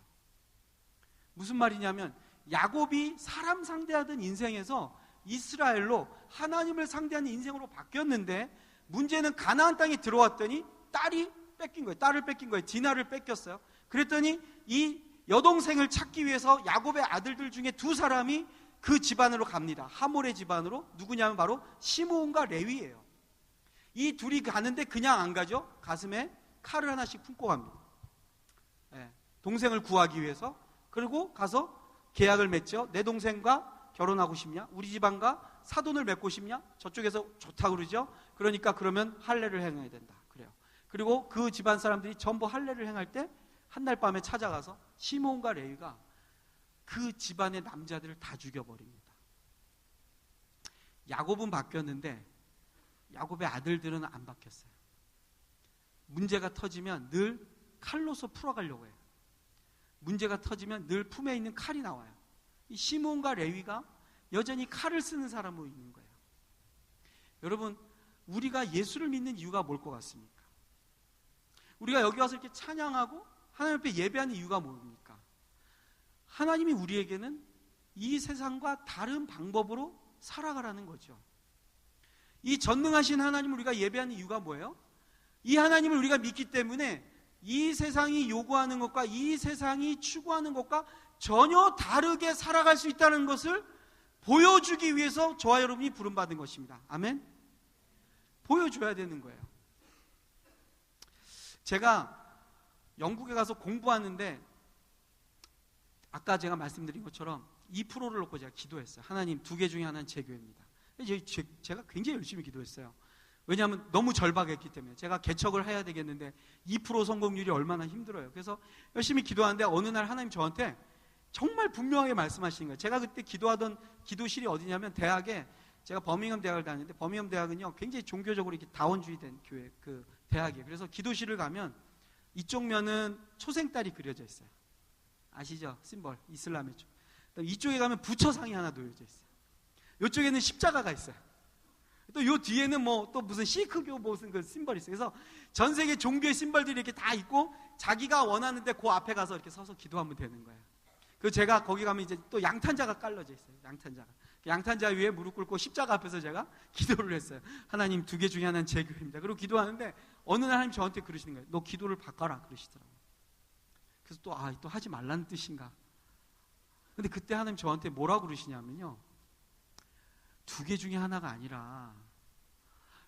무슨 말이냐면 야곱이 사람 상대하던 인생에서 이스라엘로 하나님을 상대하는 인생으로 바뀌었는데, 문제는 가나안 땅에 들어왔더니 딸이 뺏긴 거예요. 딸을 뺏긴 거예요. 디나를 뺏겼어요. 그랬더니 이 여동생을 찾기 위해서 야곱의 아들들 중에 두 사람이 그 집안으로 갑니다. 하몰의 집안으로. 누구냐면 바로 시므온과 레위예요. 이 둘이 가는데 그냥 안 가죠. 가슴에 칼을 하나씩 품고 갑니다. 네. 동생을 구하기 위해서. 그리고 가서 계약을 맺죠. 내 동생과 결혼하고 싶냐? 우리 집안과 사돈을 맺고 싶냐? 저쪽에서 좋다고 그러죠. 그러니까 그러면 할례를 행해야 된다. 그래요. 그리고 그 집안 사람들이 전부 할례를 행할 때 한날 밤에 찾아가서 시몬과 레위가 그 집안의 남자들을 다 죽여버립니다. 야곱은 바뀌었는데 야곱의 아들들은 안 바뀌었어요. 문제가 터지면 늘 칼로서 풀어가려고 해요. 문제가 터지면 늘 품에 있는 칼이 나와요. 이 시몬과 레위가 여전히 칼을 쓰는 사람으로 있는 거예요. 여러분, 우리가 예수를 믿는 이유가 뭘 것 같습니까? 우리가 여기 와서 이렇게 찬양하고 하나님 앞에 예배하는 이유가 뭡니까? 하나님이 우리에게는 이 세상과 다른 방법으로 살아가라는 거죠. 이 전능하신 하나님을 우리가 예배하는 이유가 뭐예요? 이 하나님을 우리가 믿기 때문에 이 세상이 요구하는 것과 이 세상이 추구하는 것과 전혀 다르게 살아갈 수 있다는 것을 보여주기 위해서 저와 여러분이 부름받은 것입니다. 아멘? 보여줘야 되는 거예요. 제가 영국에 가서 공부하는데 아까 제가 말씀드린 것처럼 2%를 놓고 제가 기도했어요. 하나님, 2개 중에 하나는 제 교회입니다. 제가 굉장히 열심히 기도했어요. 왜냐하면 너무 절박했기 때문에. 제가 개척을 해야 되겠는데 2% 성공률이 얼마나 힘들어요. 그래서 열심히 기도하는데 어느 날 하나님 저한테 정말 분명하게 말씀하시는 거예요. 제가 그때 기도하던 기도실이 어디냐면 대학에, 제가 버밍엄 대학을 다녔는데 버밍엄 대학은요 굉장히 종교적으로 이렇게 다원주의 된 교회, 그 대학이에요. 그래서 기도실을 가면 이쪽 면은 초생딸이 그려져 있어요. 아시죠? 심벌, 이슬람의 쪽. 이쪽에 가면 부처상이 하나 놓여져 있어요. 이쪽에는 십자가가 있어요. 또 요 뒤에는 뭐 또 무슨 시크교 무슨 그 심벌이 있어요. 그래서 전 세계 종교의 심벌들이 이렇게 다 있고 자기가 원하는데 그 앞에 가서 이렇게 서서 기도하면 되는 거예요. 그 제가 거기 가면 이제 또 양탄자가 깔려져 있어요. 양탄자가. 양탄자 위에 무릎 꿇고 십자가 앞에서 제가 기도를 했어요. 하나님, 2개 중에 하나는 제 교회입니다. 그리고 기도하는데 어느 날 하나님 저한테 그러시는 거예요. 너 기도를 바꿔라 그러시더라고요. 그래서 또 하지 말라는 뜻인가. 근데 그때 하나님 저한테 뭐라고 그러시냐면요, 2개 중에 하나가 아니라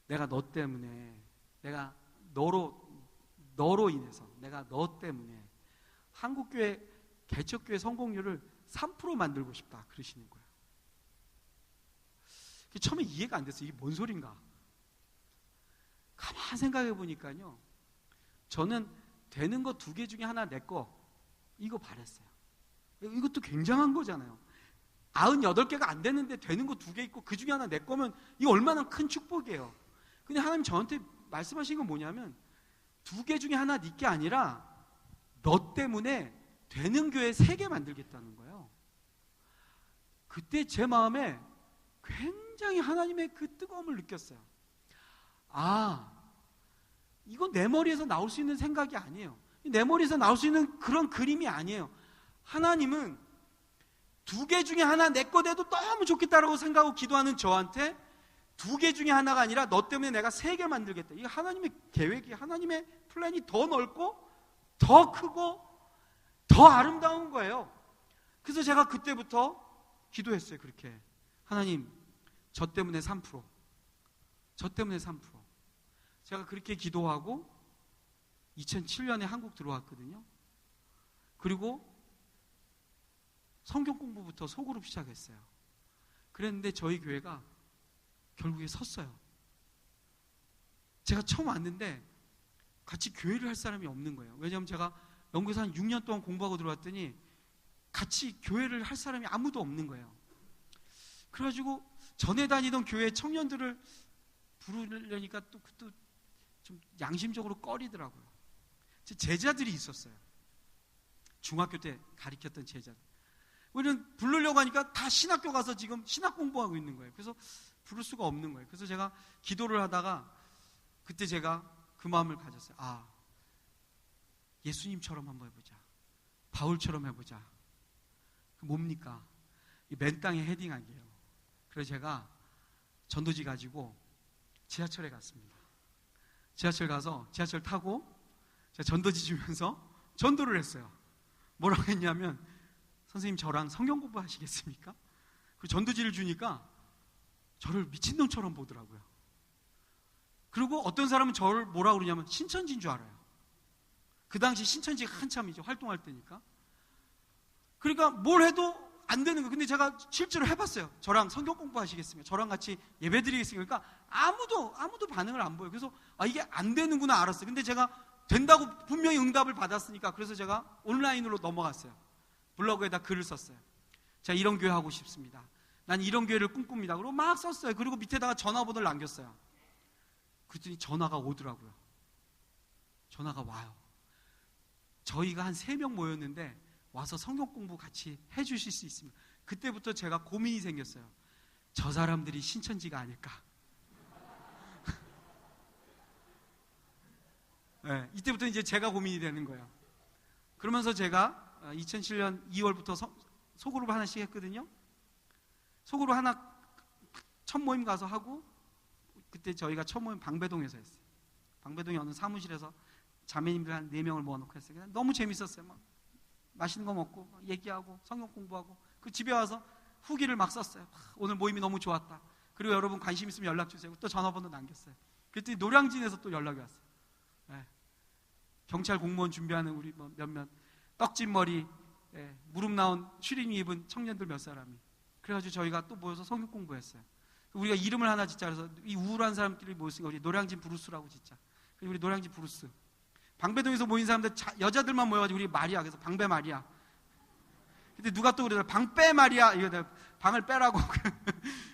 내가 너 때문에, 내가 너로 인해서, 내가 너 때문에 한국교회 개척교회 성공률을 3% 만들고 싶다 그러시는 거예요. 처음에 이해가 안 됐어요. 이게 뭔 소린가. 가만 생각해 보니까요, 저는 되는 거 2개 중에 하나 내 거, 이거 바랬어요. 이것도 굉장한 거잖아요. 98개가 안 되는데 되는 거 2개 있고 그 중에 하나 내 거면 이거 얼마나 큰 축복이에요. 근데 하나님 저한테 말씀하신 건 뭐냐면 2개 중에 하나 네 게 아니라 너 때문에 되는 교회 3개 만들겠다는 거예요. 그때 제 마음에 굉장히 하나님의 그 뜨거움을 느꼈어요. 아, 이건 내 머리에서 나올 수 있는 생각이 아니에요. 내 머리에서 나올 수 있는 그런 그림이 아니에요. 하나님은 2개 중에 하나 내 거 돼도 너무 좋겠다라고 생각하고 기도하는 저한테 2개 중에 하나가 아니라 너 때문에 내가 3개 만들겠다. 이게 하나님의 계획이, 하나님의 플랜이 더 넓고 더 크고 더 아름다운 거예요. 그래서 제가 그때부터 기도했어요. 그렇게, 하나님, 저 때문에 3%, 저 때문에 3%. 제가 그렇게 기도하고 2007년에 한국 들어왔거든요. 그리고 성경 공부부터 소그룹 시작했어요. 그랬는데 저희 교회가 결국에 섰어요. 제가 처음 왔는데 같이 교회를 할 사람이 없는 거예요. 왜냐하면 제가 영국에서 한 6년 동안 공부하고 들어왔더니 같이 교회를 할 사람이 아무도 없는 거예요. 그래가지고 전에 다니던 교회 청년들을 부르려니까 또 좀 양심적으로 꺼리더라고요. 제 제자들이 있었어요. 중학교 때 가르쳤던 제자들. 우리는 부르려고 하니까 다 신학교 가서 지금 신학 공부하고 있는 거예요. 그래서 부를 수가 없는 거예요. 그래서 제가 기도를 하다가 그때 제가 그 마음을 가졌어요. 아, 예수님처럼 한번 해보자. 바울처럼 해보자. 그 뭡니까? 이 맨 땅에 헤딩하기예요. 그래서 제가 전도지 가지고 지하철에 갔습니다. 지하철 가서 지하철 타고 제가 전도지 주면서 전도를 했어요. 뭐라고 했냐면, 선생님 저랑 성경 공부 하시겠습니까? 그 전도지를 주니까 저를 미친놈처럼 보더라고요. 그리고 어떤 사람은 저를 뭐라고 그러냐면 신천지인 줄 알아요. 그 당시 신천지가 한참 이제 활동할 때니까. 그러니까 뭘 해도 안 되는 거예요. 근데 제가 실제로 해봤어요. 저랑 성경 공부하시겠습니까? 저랑 같이 예배 드리겠습니까? 그러니까 아무도 반응을 안 보여요. 그래서 이게 안 되는구나 알았어요. 근데 제가 된다고 분명히 응답을 받았으니까 그래서 제가 온라인으로 넘어갔어요. 블로그에다 글을 썼어요. 제가 이런 교회 하고 싶습니다. 난 이런 교회를 꿈꿉니다. 그리고 막 썼어요. 그리고 밑에다가 전화번호를 남겼어요. 그랬더니 전화가 오더라고요. 전화가 와요. 저희가 한 3명 모였는데 와서 성경 공부 같이 해주실 수 있습니다. 그때부터 제가 고민이 생겼어요. 저 사람들이 신천지가 아닐까. 네, 이때부터 이제 제가 고민이 되는 거예요. 그러면서 제가 2007년 2월부터 소그룹 하나씩 했거든요. 소그룹 하나 첫 모임 가서 하고, 그때 저희가 첫 모임 방배동에서 했어요. 방배동에 어느 사무실에서 자매님들 한 4명을 모아놓고 했어요. 너무 재밌었어요. 막 맛있는 거 먹고 막 얘기하고 성경 공부하고, 그 집에 와서 후기를 막 썼어요. 오늘 모임이 너무 좋았다. 그리고 여러분 관심 있으면 연락 주세요. 또 전화번호 남겼어요. 그랬더니 노량진에서 또 연락이 왔어요. 네. 경찰 공무원 준비하는 우리 몇몇 떡진 머리, 무릎 나온 추리닝 입은 청년들 몇 사람이, 그래가지고 저희가 또 모여서 성경 공부했어요. 우리가 이름을 하나 짓자. 그래서 이 우울한 사람들이 모였으니까 우리 노량진 브루스라고 짓자. 그리고 우리 노량진 브루스. 방배동에서 모인 사람들 여자들만 모여가지고 우리 마리아, 그래서 방배 마리아. 근데 누가 또 그러더라, 방빼 마리아. 이거 내가 방을 빼라고.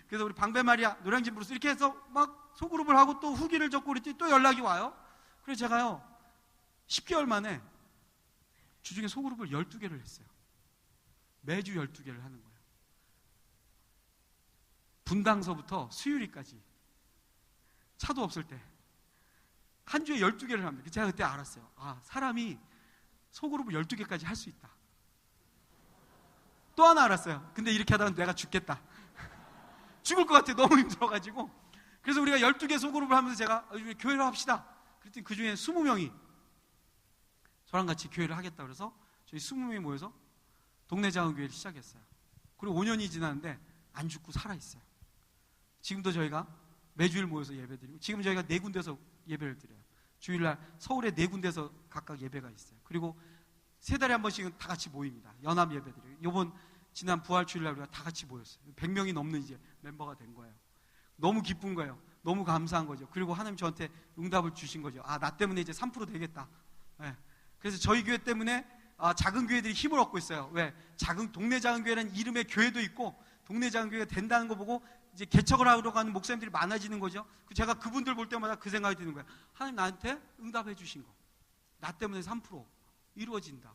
그래서 우리 방배 마리아, 노량진 브루스 이렇게 해서 막 소그룹을 하고 또 후기를 적고 그랬더니 또 연락이 와요. 그래서 제가요 10개월 만에 주중에 소그룹을 12개를 했어요. 매주 12개를 하는 거예요. 분당서부터 수유리까지 차도 없을 때 한 주에 12개를 합니다. 제가 그때 알았어요. 사람이 소그룹을 12개까지 할 수 있다. 또 하나 알았어요. 근데 이렇게 하다가 내가 죽겠다. 죽을 것 같아. 너무 힘들어가지고. 그래서 우리가 12개 소그룹을 하면서 제가 교회를 합시다. 그랬더니 그 중에 20명이 저랑 같이 교회를 하겠다 그래서 저희 20명이 모여서 동네 자원교회를 시작했어요. 그리고 5년이 지났는데 안 죽고 살아있어요. 지금도 저희가 매주일 모여서 예배드리고, 지금 저희가 4군데서 예배를 드려요. 주일날 서울에 4군데서 각각 예배가 있어요. 그리고 3달에 한 번씩은 다 같이 모입니다. 연합 예배드려요. 지난 부활 주일날 우리가 다 같이 모였어요. 100명이 넘는 이제 멤버가 된 거예요. 너무 기쁜 거예요. 너무 감사한 거죠. 그리고 하나님 저한테 응답을 주신 거죠. 나 때문에 이제 3% 되겠다. 네. 그래서 저희 교회 때문에 작은 교회들이 힘을 얻고 있어요. 왜? 동네 작은 교회라는 이름의 교회도 있고, 동네 작은 교회가 된다는 거 보고 이제 개척을 하러 가는 목사님들이 많아지는 거죠. 제가 그분들 볼 때마다 그 생각이 드는 거예요. 하나님 나한테 응답해 주신 거, 나 때문에 3% 이루어진다.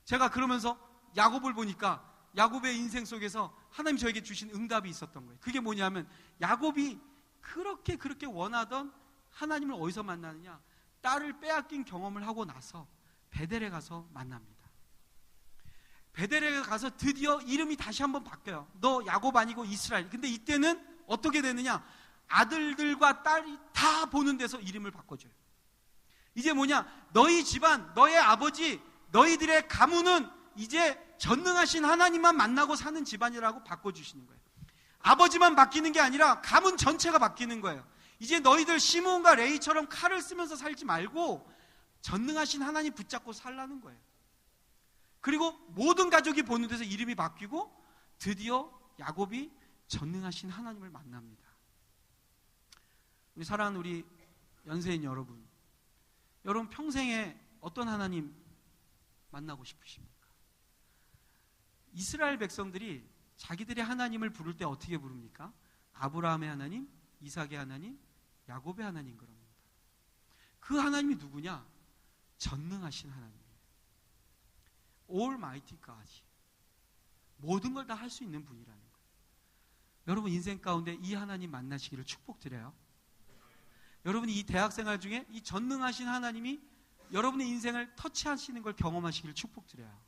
제가 그러면서 야곱을 보니까 야곱의 인생 속에서 하나님 저에게 주신 응답이 있었던 거예요. 그게 뭐냐면, 야곱이 그렇게 원하던 하나님을 어디서 만나느냐, 딸을 빼앗긴 경험을 하고 나서 베델에 가서 만납니다. 베델에 가서 드디어 이름이 다시 한번 바뀌어요. 너 야곱 아니고 이스라엘. 근데 이때는 어떻게 되느냐, 아들들과 딸이 다 보는 데서 이름을 바꿔줘요. 이제 뭐냐, 너희 집안, 너의 아버지, 너희들의 가문은 이제 전능하신 하나님만 만나고 사는 집안이라고 바꿔주시는 거예요. 아버지만 바뀌는 게 아니라 가문 전체가 바뀌는 거예요. 이제 너희들 시므온과 레이처럼 칼을 쓰면서 살지 말고 전능하신 하나님 붙잡고 살라는 거예요. 그리고 모든 가족이 보는 데서 이름이 바뀌고 드디어 야곱이 전능하신 하나님을 만납니다. 우리 사랑하는 우리 연세인 여러분 평생에 어떤 하나님 만나고 싶으십니까? 이스라엘 백성들이 자기들의 하나님을 부를 때 어떻게 부릅니까? 아브라함의 하나님, 이삭의 하나님, 야곱의 하나님 그럽니다. 그 하나님이 누구냐? 전능하신 하나님이에요. Almighty God. 모든 걸 다 할 수 있는 분이라는 거예요. 여러분 인생 가운데 이 하나님 만나시기를 축복드려요. 여러분이 이 대학생활 중에 이 전능하신 하나님이 여러분의 인생을 터치하시는 걸 경험하시기를 축복드려요.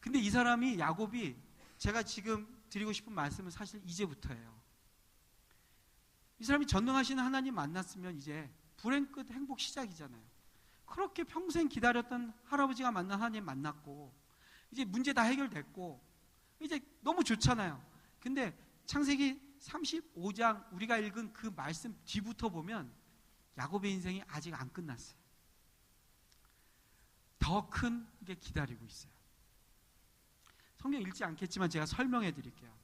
근데 이 사람이, 야곱이, 제가 지금 드리고 싶은 말씀은 사실 이제부터예요. 이 사람이 전능하신 하나님 만났으면 이제 불행 끝 행복 시작이잖아요. 그렇게 평생 기다렸던 할아버지가 만난 하나님 만났고, 이제 문제 다 해결됐고, 이제 너무 좋잖아요. 근데 창세기 35장 우리가 읽은 그 말씀 뒤부터 보면 야곱의 인생이 아직 안 끝났어요. 더 큰 게 기다리고 있어요. 성경 읽지 않겠지만 제가 설명해 드릴게요.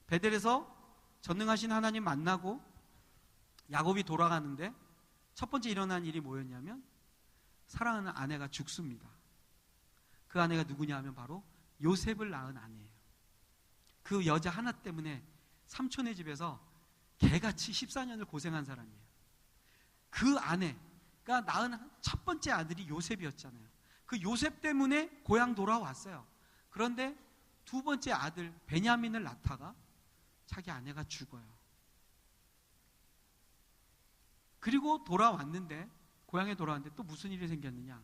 베델에서 전능하신 하나님 만나고 야곱이 돌아가는데 첫 번째 일어난 일이 뭐였냐면 사랑하는 아내가 죽습니다. 그 아내가 누구냐 하면 바로 요셉을 낳은 아내예요. 그 여자 하나 때문에 삼촌의 집에서 개같이 14년을 고생한 사람이에요. 그 아내가 낳은 첫 번째 아들이 요셉이었잖아요. 그 요셉 때문에 고향 돌아왔어요. 그런데 두 번째 아들 베냐민을 낳다가 자기 아내가 죽어요. 그리고 돌아왔는데, 고향에 돌아왔는데 또 무슨 일이 생겼느냐?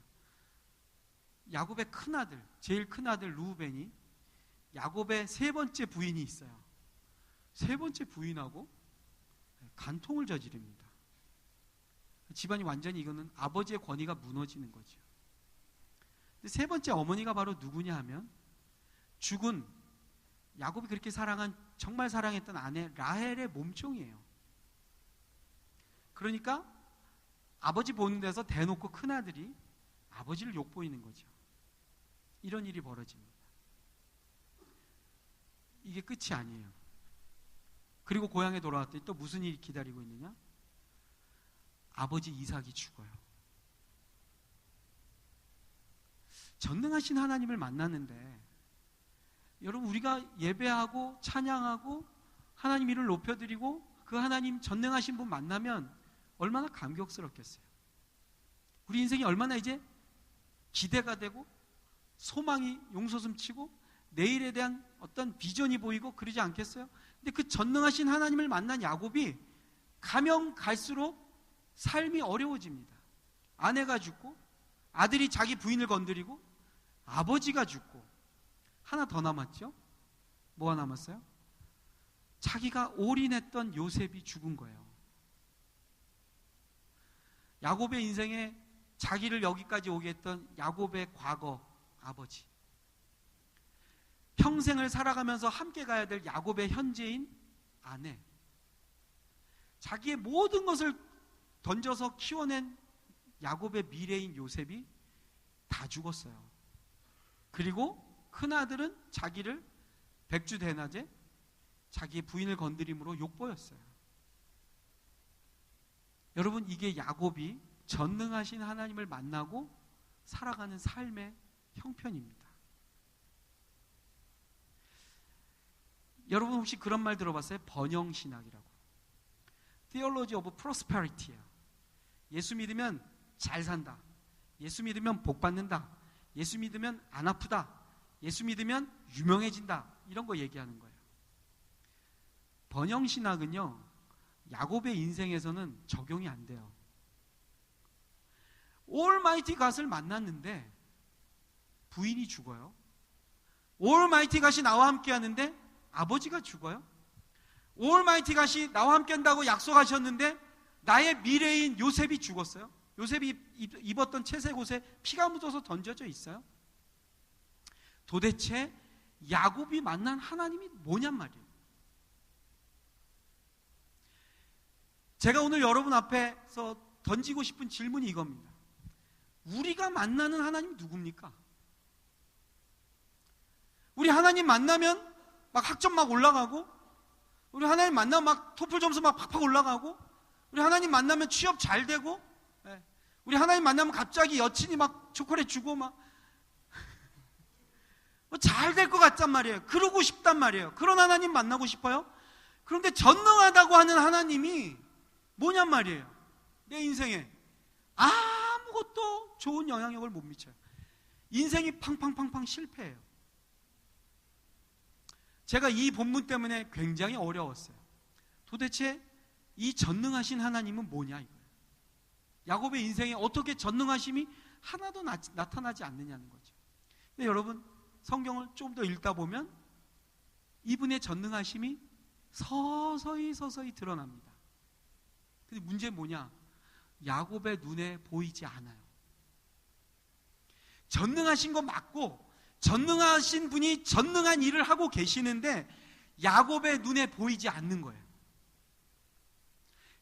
야곱의 큰아들, 제일 큰아들 루벤이 야곱의 세 번째 부인이 있어요. 세 번째 부인하고 간통을 저지릅니다. 집안이 완전히, 이거는 아버지의 권위가 무너지는 거죠. 근데 세 번째 어머니가 바로 누구냐 하면 죽은, 야곱이 그렇게 사랑한, 정말 사랑했던 아내 라헬의 몸종이에요. 그러니까 아버지 보는 데서 대놓고 큰아들이 아버지를 욕보이는 거죠. 이런 일이 벌어집니다. 이게 끝이 아니에요. 그리고 고향에 돌아왔더니 또 무슨 일이 기다리고 있느냐? 아버지 이삭이 죽어요. 전능하신 하나님을 만났는데, 여러분, 우리가 예배하고 찬양하고 하나님 이름을 높여드리고 그 하나님 전능하신 분 만나면 얼마나 감격스럽겠어요. 우리 인생이 얼마나 이제 기대가 되고 소망이 용솟음치고 내일에 대한 어떤 비전이 보이고 그러지 않겠어요? 근데 그 전능하신 하나님을 만난 야곱이 가면 갈수록 삶이 어려워집니다. 아내가 죽고 아들이 자기 부인을 건드리고 아버지가 죽고 하나 더 남았죠? 뭐가 남았어요? 자기가 올인했던 요셉이 죽은 거예요. 야곱의 인생에 자기를 여기까지 오게 했던 야곱의 과거 아버지, 평생을 살아가면서 함께 가야 될 야곱의 현재인 아내, 자기의 모든 것을 던져서 키워낸 야곱의 미래인 요셉이 다 죽었어요. 그리고 큰아들은 자기를 백주대낮에 자기의 부인을 건드림으로 욕보였어요. 여러분, 이게 야곱이 전능하신 하나님을 만나고 살아가는 삶의 형편입니다. 여러분 혹시 그런 말 들어봤어요? 번영신학이라고. Theology of Prosperity예요. 예수 믿으면 잘 산다. 예수 믿으면 복 받는다. 예수 믿으면 안 아프다. 예수 믿으면 유명해진다. 이런 거 얘기하는 거예요. 번영신학은요, 야곱의 인생에서는 적용이 안 돼요. 올마이티 갓을 만났는데 부인이 죽어요. 올마이티 갓이 나와 함께 하는데 아버지가 죽어요. 올마이티 갓이 나와 함께 한다고 약속하셨는데 나의 미래인 요셉이 죽었어요. 요셉이 입었던 채색 옷에 피가 묻어서 던져져 있어요. 도대체 야곱이 만난 하나님이 뭐냔 말이에요. 제가 오늘 여러분 앞에서 던지고 싶은 질문이 이겁니다. 우리가 만나는 하나님 누굽니까? 우리 하나님 만나면 막 학점 막 올라가고, 우리 하나님 만나면 막 토플 점수 막 팍팍 올라가고, 우리 하나님 만나면 취업 잘 되고, 우리 하나님 만나면 갑자기 여친이 막 초콜릿 주고 막 잘 될 것 같단 말이에요. 그러고 싶단 말이에요. 그런 하나님 만나고 싶어요? 그런데 전능하다고 하는 하나님이 뭐냔 말이에요. 내 인생에 아무것도 좋은 영향력을 못 미쳐요. 인생이 팡팡팡팡 실패해요. 제가 이 본문 때문에 굉장히 어려웠어요. 도대체 이 전능하신 하나님은 뭐냐 이거예요. 야곱의 인생에 어떻게 전능하심이 하나도 나타나지 않느냐는 거죠. 근데 여러분, 성경을 좀 더 읽다 보면 이분의 전능하심이 서서히 드러납니다. 근데 문제는 뭐냐? 야곱의 눈에 보이지 않아요. 전능하신 거 맞고, 전능하신 분이 전능한 일을 하고 계시는데 야곱의 눈에 보이지 않는 거예요.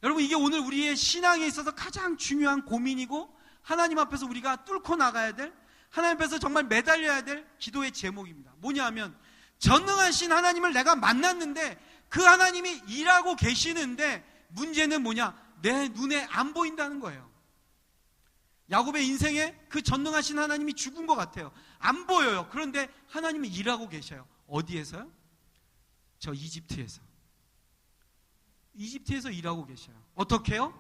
여러분, 이게 오늘 우리의 신앙에 있어서 가장 중요한 고민이고 하나님 앞에서 우리가 뚫고 나가야 될, 하나님 앞에서 정말 매달려야 될 기도의 제목입니다. 뭐냐면 전능하신 하나님을 내가 만났는데 그 하나님이 일하고 계시는데 문제는 뭐냐? 내 눈에 안 보인다는 거예요. 야곱의 인생에 그 전능하신 하나님이 죽은 것 같아요. 안 보여요. 그런데 하나님은 일하고 계셔요. 어디에서요? 저 이집트에서. 이집트에서 일하고 계셔요. 어떻게 해요?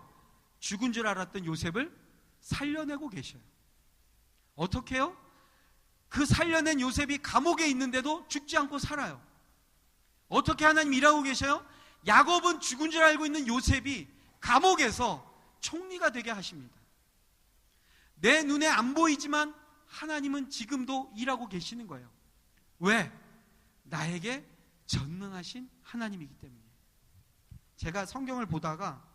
죽은 줄 알았던 요셉을 살려내고 계셔요. 어떻게 해요? 그 살려낸 요셉이 감옥에 있는데도 죽지 않고 살아요. 어떻게 하나님 일하고 계셔요? 야곱은 죽은 줄 알고 있는 요셉이 감옥에서 총리가 되게 하십니다. 내 눈에 안 보이지만 하나님은 지금도 일하고 계시는 거예요. 왜? 나에게 전능하신 하나님이기 때문에. 제가 성경을 보다가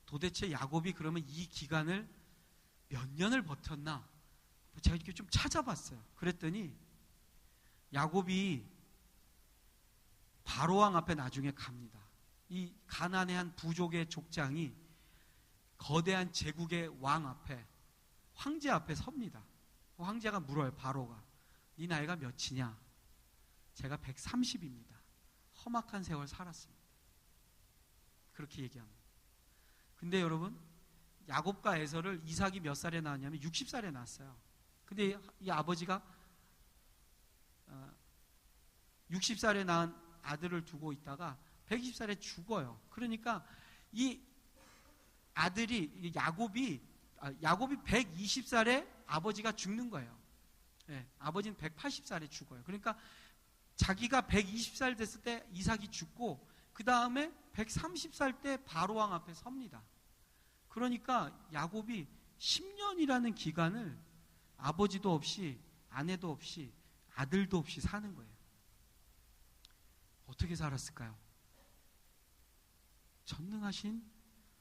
도대체 야곱이 그러면 이 기간을 몇 년을 버텼나? 제가 이렇게 좀 찾아봤어요. 그랬더니 야곱이 바로왕 앞에 나중에 갑니다. 이 가난해한 부족의 족장이 거대한 제국의 왕 앞에, 황제 앞에 섭니다. 황제가 물어요. 바로가. 네 나이가 몇이냐? 제가 130입니다. 험악한 세월 살았습니다. 그렇게 얘기합니다. 근데 여러분, 야곱과 에서를 이삭이 몇 살에 낳았냐면 60살에 낳았어요. 근데 이 아버지가 60살에 낳은 아들을 두고 있다가 120살에 죽어요. 그러니까 이 아들이 야곱이 120살에 아버지가 죽는 거예요. 네, 아버지는 180살에 죽어요. 그러니까 자기가 120살 됐을 때 이삭이 죽고 그 다음에 130살 때 바로왕 앞에 섭니다. 그러니까 야곱이 10년이라는 기간을 아버지도 없이 아내도 없이 아들도 없이 사는 거예요. 어떻게 살았을까요? 전능하신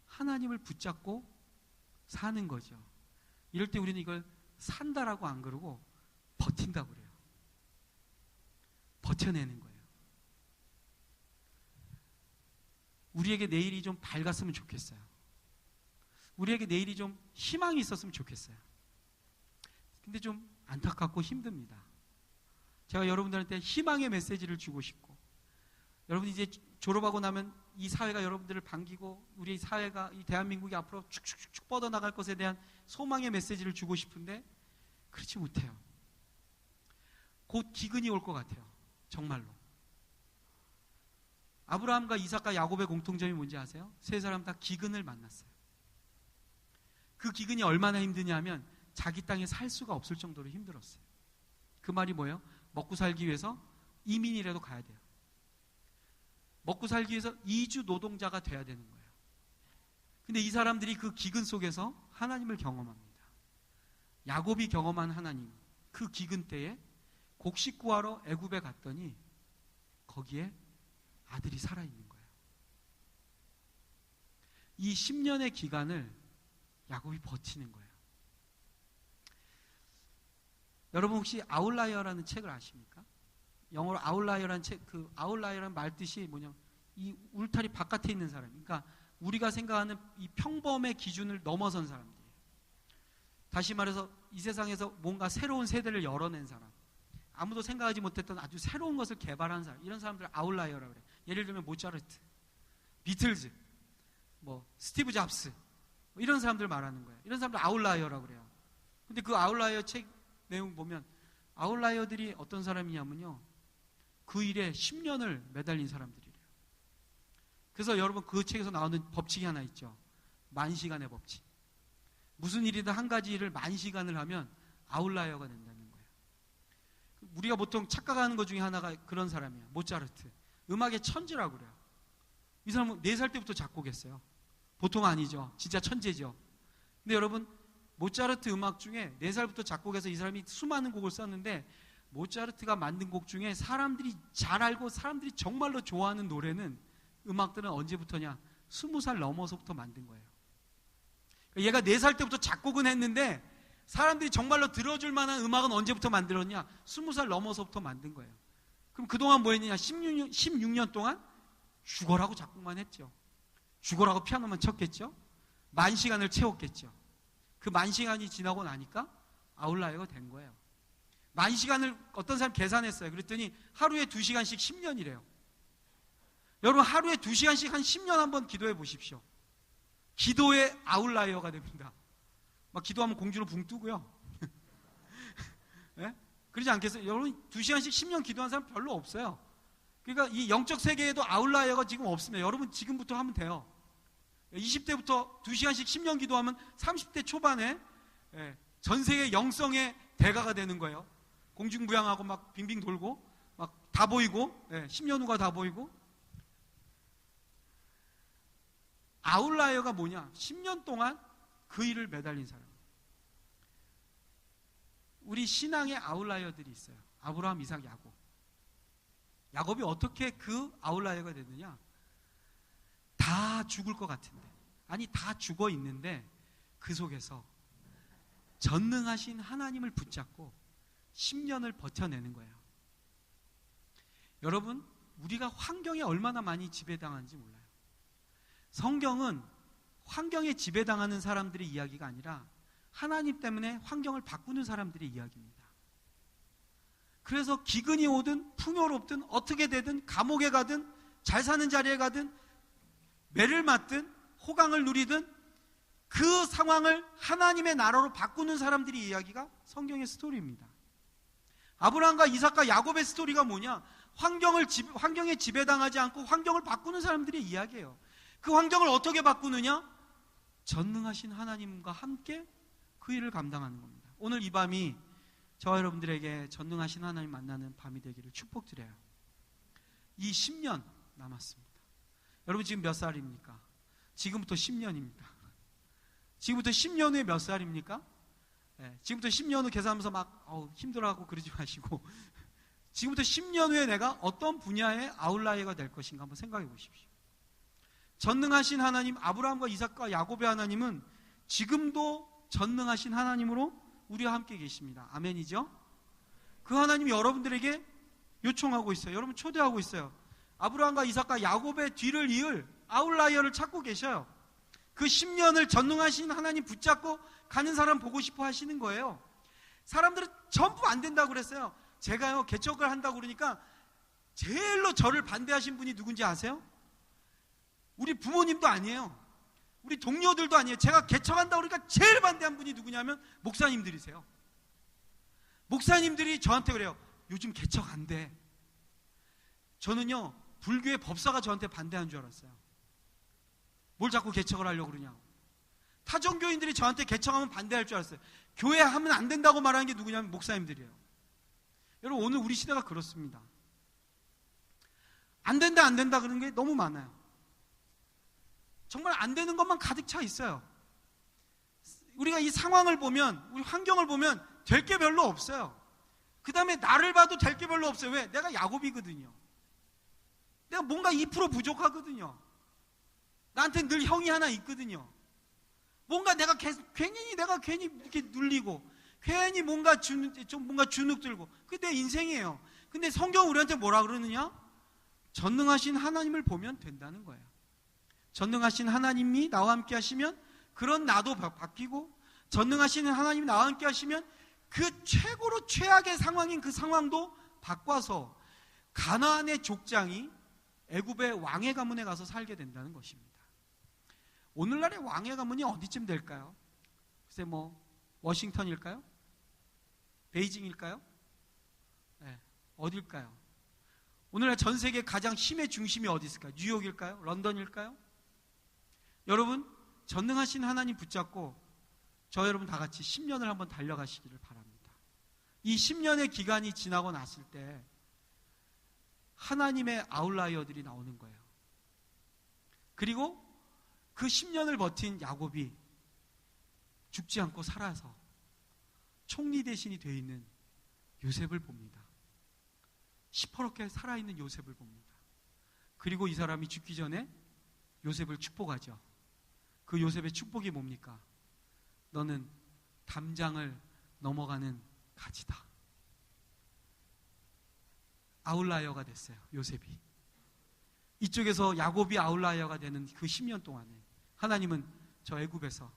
하나님을 붙잡고 사는 거죠. 이럴 때 우리는 이걸 산다라고 안 그러고 버틴다고 그래요. 버텨내는 거예요. 우리에게 내일이 좀 밝았으면 좋겠어요. 우리에게 내일이 좀 희망이 있었으면 좋겠어요. 근데 좀 안타깝고 힘듭니다. 제가 여러분들한테 희망의 메시지를 주고 싶고, 여러분이 이제 졸업하고 나면 이 사회가 여러분들을 반기고 우리 사회가, 이 대한민국이 앞으로 축축축 뻗어나갈 것에 대한 소망의 메시지를 주고 싶은데 그렇지 못해요. 곧 기근이 올 것 같아요. 정말로. 아브라함과 이삭과 야곱의 공통점이 뭔지 아세요? 세 사람 다 기근을 만났어요. 그 기근이 얼마나 힘드냐면 자기 땅에 살 수가 없을 정도로 힘들었어요. 그 말이 뭐예요? 먹고 살기 위해서 이민이라도 가야 돼요. 먹고 살기 위해서 이주 노동자가 돼야 되는 거예요. 근데 이 사람들이 그 기근 속에서 하나님을 경험합니다. 야곱이 경험한 하나님, 그 기근 때에 곡식 구하러 애굽에 갔더니 거기에 아들이 살아있는 거예요. 이 10년의 기간을 야곱이 버티는 거예요. 여러분 혹시 아웃라이어라는 책을 아십니까? 영어로 아웃라이어라는 책, 그 아웃라이어라는 말 뜻이 뭐냐? 이 울타리 바깥에 있는 사람. 그러니까 우리가 생각하는 이 평범의 기준을 넘어선 사람들이에요. 다시 말해서 이 세상에서 뭔가 새로운 세대를 열어낸 사람. 아무도 생각하지 못했던 아주 새로운 것을 개발한 사람. 이런 사람들을 아웃라이어라고 그래요. 예를 들면 모차르트, 비틀즈, 뭐 스티브 잡스, 뭐 이런 사람들 말하는 거예요. 이런 사람들 아웃라이어라고 그래요. 근데 그 아웃라이어 책 내용 보면 아웃라이어들이 어떤 사람이냐면요, 그 일에 10년을 매달린 사람들이래요. 그래서 여러분 그 책에서 나오는 법칙이 하나 있죠. 만시간의 법칙. 무슨 일이든 한 가지 일을 만시간을 하면 아웃라이어가 된다는 거예요. 우리가 보통 착각하는 것 중에 하나가 그런 사람이에요. 모차르트. 음악의 천재라고 그래요. 이 사람은 4살 때부터 작곡했어요. 보통 아니죠. 진짜 천재죠. 근데 여러분 모차르트 음악 중에 4살부터 작곡해서 이 사람이 수많은 곡을 썼는데, 모차르트가 만든 곡 중에 사람들이 잘 알고 사람들이 정말로 좋아하는 노래는, 음악들은 언제부터냐? 20살 넘어서부터 만든 거예요. 얘가 4살 때부터 작곡은 했는데 사람들이 정말로 들어줄 만한 음악은 언제부터 만들었냐? 20살 넘어서부터 만든 거예요. 그럼 그동안 뭐 했느냐? 16년 동안 죽어라고 작곡만 했죠. 죽어라고 피아노만 쳤겠죠. 10,000시간을 채웠겠죠. 그 10,000시간이 지나고 나니까 아웃라이어가 된 거예요. 만 시간을 어떤 사람 계산했어요. 그랬더니 하루에 2시간씩 10년이래요. 여러분 하루에 2시간씩 한 10년 한번 기도해 보십시오. 기도의 아웃라이어가 됩니다. 막 기도하면 공주로 붕 뜨고요. 네? 그러지 않겠어요? 여러분 2시간씩 10년 기도한 사람 별로 없어요. 그러니까 이 영적 세계에도 아웃라이어가 지금 없습니다. 여러분 지금부터 하면 돼요. 20대부터 2시간씩 10년 기도하면 30대 초반에 전 세계 영성의 대가가 되는 거예요. 공중부양하고 막 빙빙 돌고 막 다 보이고 10년 후가 다 보이고. 아웃라이어가 뭐냐? 10년 동안 그 일을 매달린 사람. 우리 신앙의 아웃라이어들이 있어요. 아브라함, 이삭, 야곱. 야곱이 어떻게 그 아웃라이어가 됐느냐? 다 죽을 것 같은데, 아니 다 죽어 있는데 그 속에서 전능하신 하나님을 붙잡고 10년을 버텨내는 거예요. 여러분, 우리가 환경에 얼마나 많이 지배당하는지 몰라요. 성경은 환경에 지배당하는 사람들의 이야기가 아니라 하나님 때문에 환경을 바꾸는 사람들의 이야기입니다. 그래서 기근이 오든 풍요롭든 어떻게 되든 감옥에 가든 잘 사는 자리에 가든 매를 맞든 호강을 누리든 그 상황을 하나님의 나라로 바꾸는 사람들의 이야기가 성경의 스토리입니다. 아브라함과 이삭과 야곱의 스토리가 뭐냐? 환경에 지배당하지 않고 환경을 바꾸는 사람들의 이야기예요. 그 환경을 어떻게 바꾸느냐? 전능하신 하나님과 함께 그 일을 감당하는 겁니다. 오늘 이 밤이 저와 여러분들에게 전능하신 하나님 만나는 밤이 되기를 축복드려요. 이 10년 남았습니다. 여러분 지금 몇 살입니까? 지금부터 10년입니다. 지금부터 10년 후에 몇 살입니까? 지금부터 10년 후 계산하면서 막 힘들어하고 그러지 마시고 지금부터 10년 후에 내가 어떤 분야의 아웃라이어가 될 것인가 한번 생각해 보십시오. 전능하신 하나님, 아브라함과 이삭과 야곱의 하나님은 지금도 전능하신 하나님으로 우리와 함께 계십니다. 아멘이죠? 그 하나님이 여러분들에게 요청하고 있어요. 여러분 초대하고 있어요. 아브라함과 이삭과 야곱의 뒤를 이을 아웃라이어를 찾고 계셔요. 그 10년을 전능하신 하나님 붙잡고 가는 사람 보고 싶어 하시는 거예요. 사람들은 전부 안 된다고 그랬어요. 제가요 개척을 한다고 그러니까 제일로 저를 반대하신 분이 누군지 아세요? 우리 부모님도 아니에요. 우리 동료들도 아니에요. 제가 개척한다고 그러니까 제일 반대한 분이 누구냐면 목사님들이세요. 목사님들이 저한테 그래요. 요즘 개척 안 돼. 저는요 불교의 법사가 저한테 반대한 줄 알았어요. 뭘 자꾸 개척을 하려고 그러냐고. 타종교인들이 저한테 개척하면 반대할 줄 알았어요. 교회 하면 안 된다고 말하는 게 누구냐면 목사님들이에요. 여러분 오늘 우리 시대가 그렇습니다. 안 된다 안 된다 그러는 게 너무 많아요. 정말 안 되는 것만 가득 차 있어요. 우리가 이 상황을 보면, 우리 환경을 보면 될 게 별로 없어요. 그 다음에 나를 봐도 될 게 별로 없어요. 왜? 내가 야곱이거든요. 내가 뭔가 2% 부족하거든요. 나한테 늘 형이 하나 있거든요. 뭔가 내가 괜히 이렇게 눌리고 괜히 뭔가 주눅 들고 그게 내 인생이에요. 근데 성경은 우리한테 뭐라 그러느냐? 전능하신 하나님을 보면 된다는 거예요. 전능하신 하나님이 나와 함께 하시면 그런 나도 바뀌고, 전능하신 하나님이 나와 함께 하시면 그 최고로 최악의 상황인 그 상황도 바꿔서 가나안의 족장이 애굽의 왕의 가문에 가서 살게 된다는 것입니다. 오늘날의 왕의 가문이 어디쯤 될까요? 글쎄 워싱턴일까요? 베이징일까요? 어딜까요? 오늘날 전 세계 가장 힘의 중심이 어디 있을까요? 뉴욕일까요? 런던일까요? 여러분 전능하신 하나님 붙잡고 저 여러분 다 같이 10년을 한번 달려가시기를 바랍니다. 이 10년의 기간이 지나고 났을 때 하나님의 아웃라이어들이 나오는 거예요. 그리고 그 10년을 버틴 야곱이 죽지 않고 살아서 총리 대신이 되어 있는 요셉을 봅니다. 시퍼렇게 살아있는 요셉을 봅니다. 그리고 이 사람이 죽기 전에 요셉을 축복하죠. 그 요셉의 축복이 뭡니까? 너는 담장을 넘어가는 가지다. 아웃라이어가 됐어요. 요셉이. 이쪽에서 야곱이 아웃라이어가 되는 그 10년 동안에 하나님은 저 애굽에서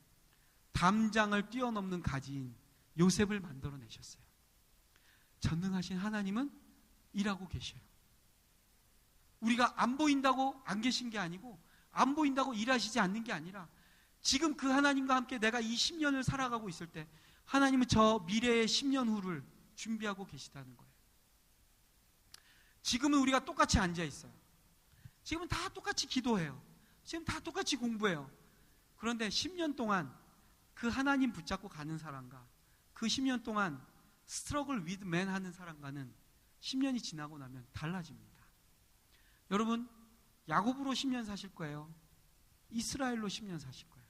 담장을 뛰어넘는 가지인 요셉을 만들어내셨어요. 전능하신 하나님은 일하고 계셔요. 우리가 안 보인다고 안 계신 게 아니고, 안 보인다고 일하시지 않는 게 아니라, 지금 그 하나님과 함께 내가 이 10년을 살아가고 있을 때 하나님은 저 미래의 10년 후를 준비하고 계시다는 거예요. 지금은 우리가 똑같이 앉아 있어요. 지금은 다 똑같이 기도해요. 지금 다 똑같이 공부해요. 그런데 10년 동안 그 하나님 붙잡고 가는 사람과 그 10년 동안 스트러글 위드 맨 하는 사람과는 10년이 지나고 나면 달라집니다. 여러분, 야곱으로 10년 사실 거예요? 이스라엘로 10년 사실 거예요?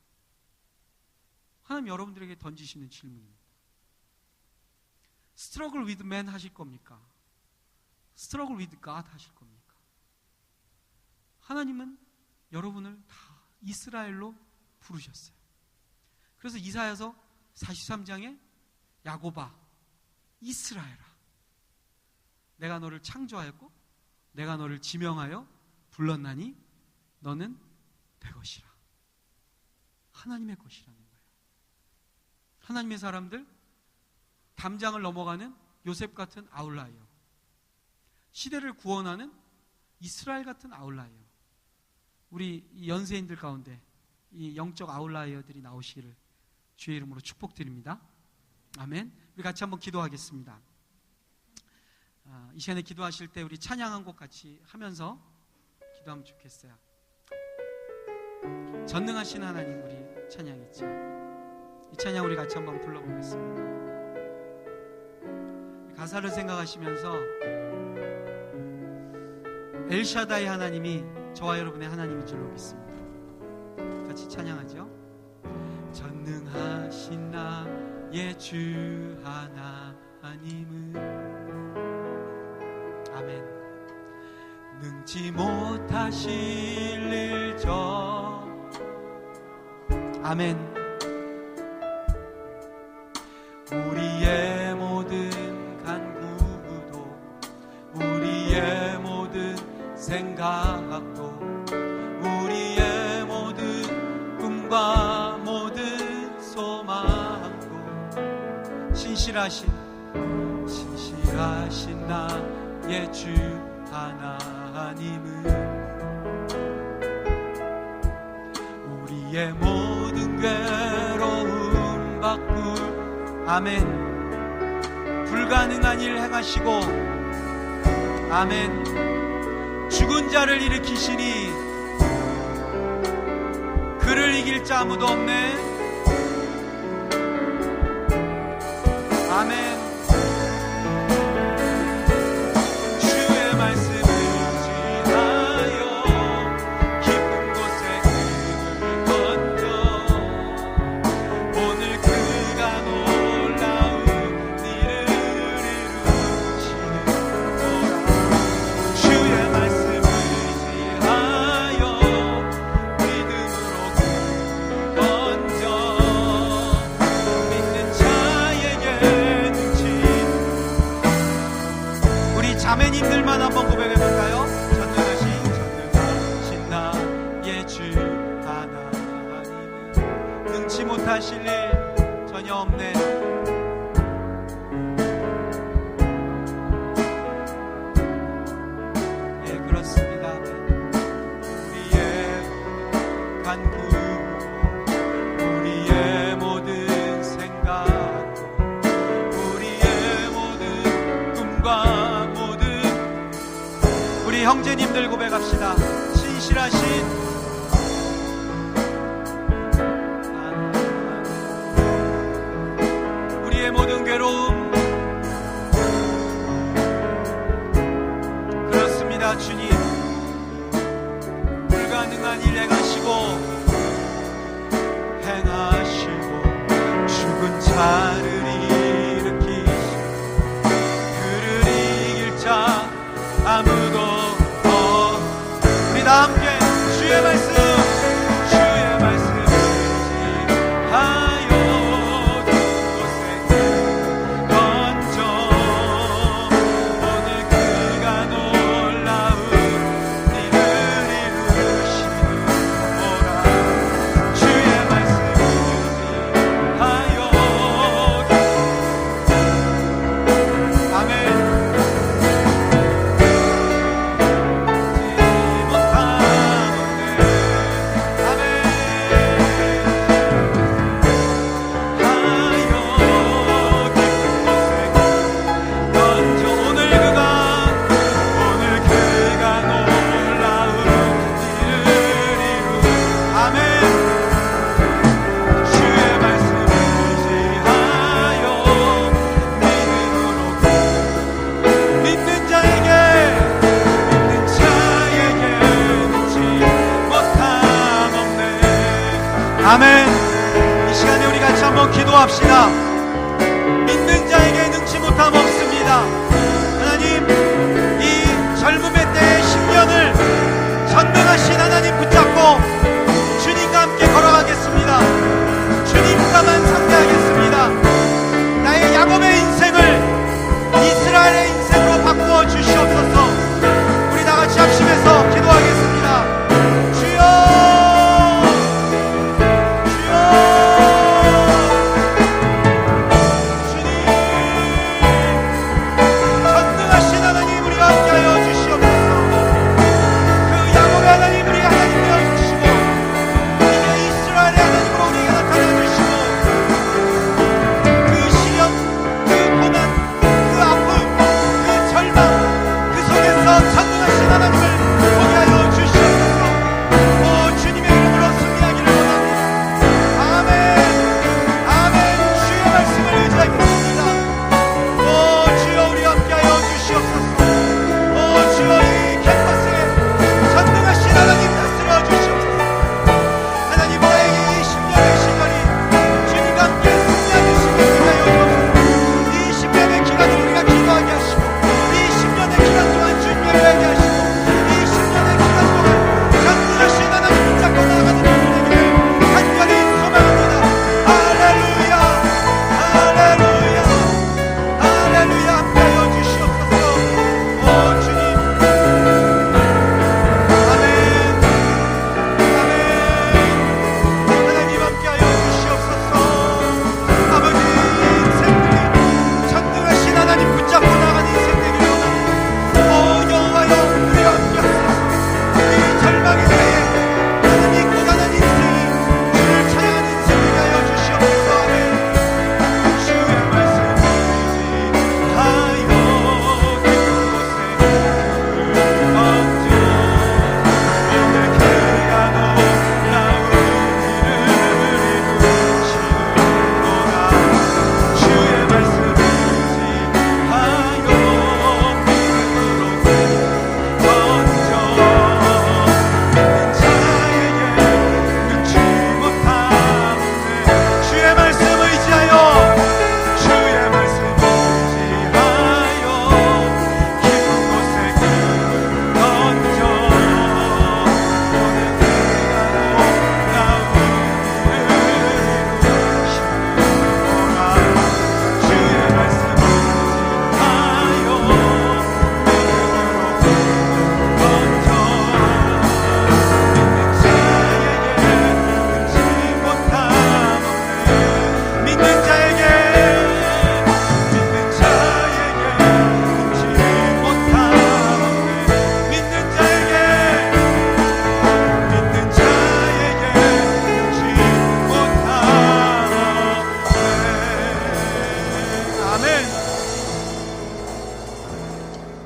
하나님 여러분들에게 던지시는 질문입니다. 스트러글 위드 맨 하실 겁니까? 스트러글 위드 갓 하실 겁니까? 하나님은 여러분을 다 이스라엘로 부르셨어요. 그래서 이사야서 43장에 야곱아, 이스라엘아, 내가 너를 창조하였고 내가 너를 지명하여 불렀나니 너는 내 것이라. 하나님의 것이라는 거예요. 하나님의 사람들, 담장을 넘어가는 요셉 같은 아웃라이어, 시대를 구원하는 이스라엘 같은 아웃라이어, 우리 연세인들 가운데 이 영적 아웃라이어들이 나오시기를 주의 이름으로 축복드립니다. 아멘. 우리 같이 한번 기도하겠습니다. 이 시간에 기도하실 때 우리 찬양 한 곡 같이 하면서 기도하면 좋겠어요. 전능하신 하나님, 우리 찬양 있죠? 이 찬양 우리 같이 한번 불러보겠습니다. 가사를 생각하시면서 엘샤다이 하나님이 저와 여러분의 하나님인 줄 믿습니다. 같이 찬양하죠. 전능하신 나의 주 하나님은, 아멘. 능지 못하실 일 아멘. 우리의 모든 간구도, 우리의 모든 생각도, 우리의 모든 꿈과 모든 소망도 신실하신 나의 주 하나님은 우리의 모든 괴로움 바꿀, 아멘, 불가능한 일 행하시고, 아멘, 죽은 자를 일으키시니 그를 이길 자 아무도 없네. 아멘. 주의 말씀을 지하여 깊은 곳에 그를 던져 오늘 그가 놀라운 일을 이루시는 거라. 주의 말씀을 지하여 믿음으로 그를 던져 믿는 자에게 능치. 우리 자매님들만 한번 고백해볼까요? 전능하신 나의 주 하나님은 능치 못하실 일 전혀 없네. 예, 그렇습니다. 우리의 간구, 우리의 모든 생각, 우리의 모든 꿈과 모든, 우리 형제님들 고백합시다. 신실하신 우리의 모든 괴로움, 그렇습니다. 주님, 불가능한 일 행하시고 죽은 자를 일으키시고 그를 이길 자 아무도 우리 다 함께 주의 말씀 지하여 두 곳에 기도합시다. 믿는 자에게 능치 못함 없습니다. 하나님, 이 젊음의 때의 10년을 전능하신 하나님 붙잡고 주님과 함께 걸어가겠습니다. 주님과만 상대하겠습니다. 나의 야곱의 인생을 이스라엘의 인생으로 바꾸어 주시옵소서. 우리 다같이 합심해서 기도하겠습니다.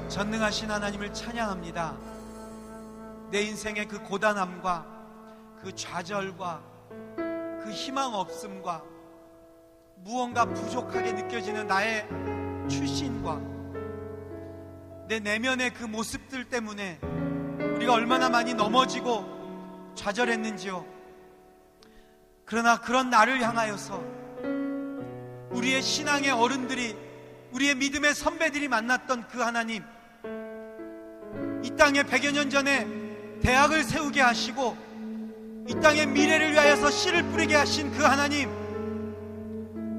전능하신 하나님을 찬양합니다. 내 인생의 그 고단함과 그 좌절과 그 희망 없음과 무언가 부족하게 느껴지는 나의 출신과 내 내면의 그 모습들 때문에 우리가 얼마나 많이 넘어지고 좌절했는지요. 그러나 그런 나를 향하여서 우리의 신앙의 어른들이, 우리의 믿음의 선배들이 만났던 그 하나님, 이 땅에 100여 년 전에 대학을 세우게 하시고 이 땅의 미래를 위하여서 씨를 뿌리게 하신 그 하나님,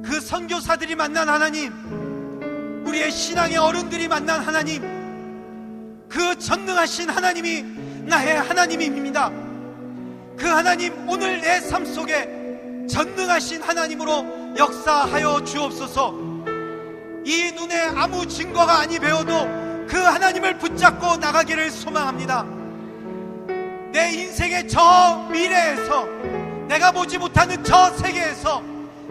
그 선교사들이 만난 하나님, 우리의 신앙의 어른들이 만난 하나님, 그 전능하신 하나님이 나의 하나님입니다. 그 하나님, 오늘 내 삶 속에 전능하신 하나님으로 역사하여 주옵소서. 이 눈에 아무 증거가 아니 배워도 그 하나님을 붙잡고 나가기를 소망합니다. 내 인생의 저 미래에서, 내가 보지 못하는 저 세계에서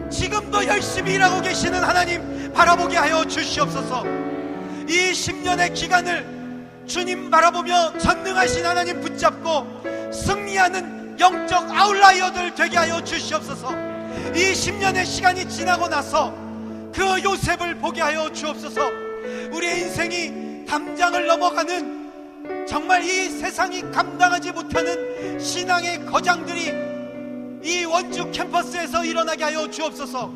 지금도 열심히 일하고 계시는 하나님 바라보게 하여 주시옵소서. 이 10년의 기간을 주님 바라보며 전능하신 하나님 붙잡고 승리하는 영적 아웃라이어들 되게 하여 주시옵소서. 이 10년의 시간이 지나고 나서 그 요셉을 보게 하여 주옵소서. 우리의 인생이 담장을 넘어가는, 정말 이 세상이 감당하지 못하는 신앙의 거장들이 이 원주 캠퍼스에서 일어나게 하여 주옵소서.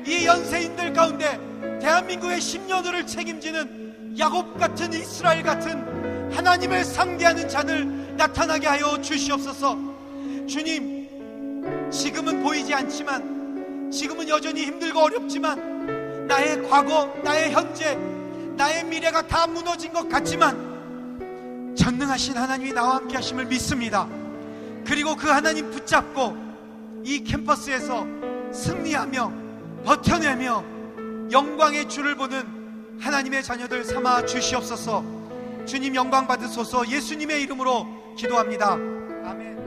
이 연세인들 가운데 대한민국의 10년을 책임지는 야곱 같은, 이스라엘 같은 하나님을 상대하는 자들 나타나게 하여 주시옵소서. 주님, 지금은 보이지 않지만, 지금은 여전히 힘들고 어렵지만, 나의 과거, 나의 현재, 나의 미래가 다 무너진 것 같지만 전능하신 하나님이 나와 함께 하심을 믿습니다. 그리고 그 하나님 붙잡고 이 캠퍼스에서 승리하며 버텨내며 영광의 주를 보는 하나님의 자녀들 삼아 주시옵소서. 주님 영광 받으소서. 예수님의 이름으로 기도합니다. 아멘.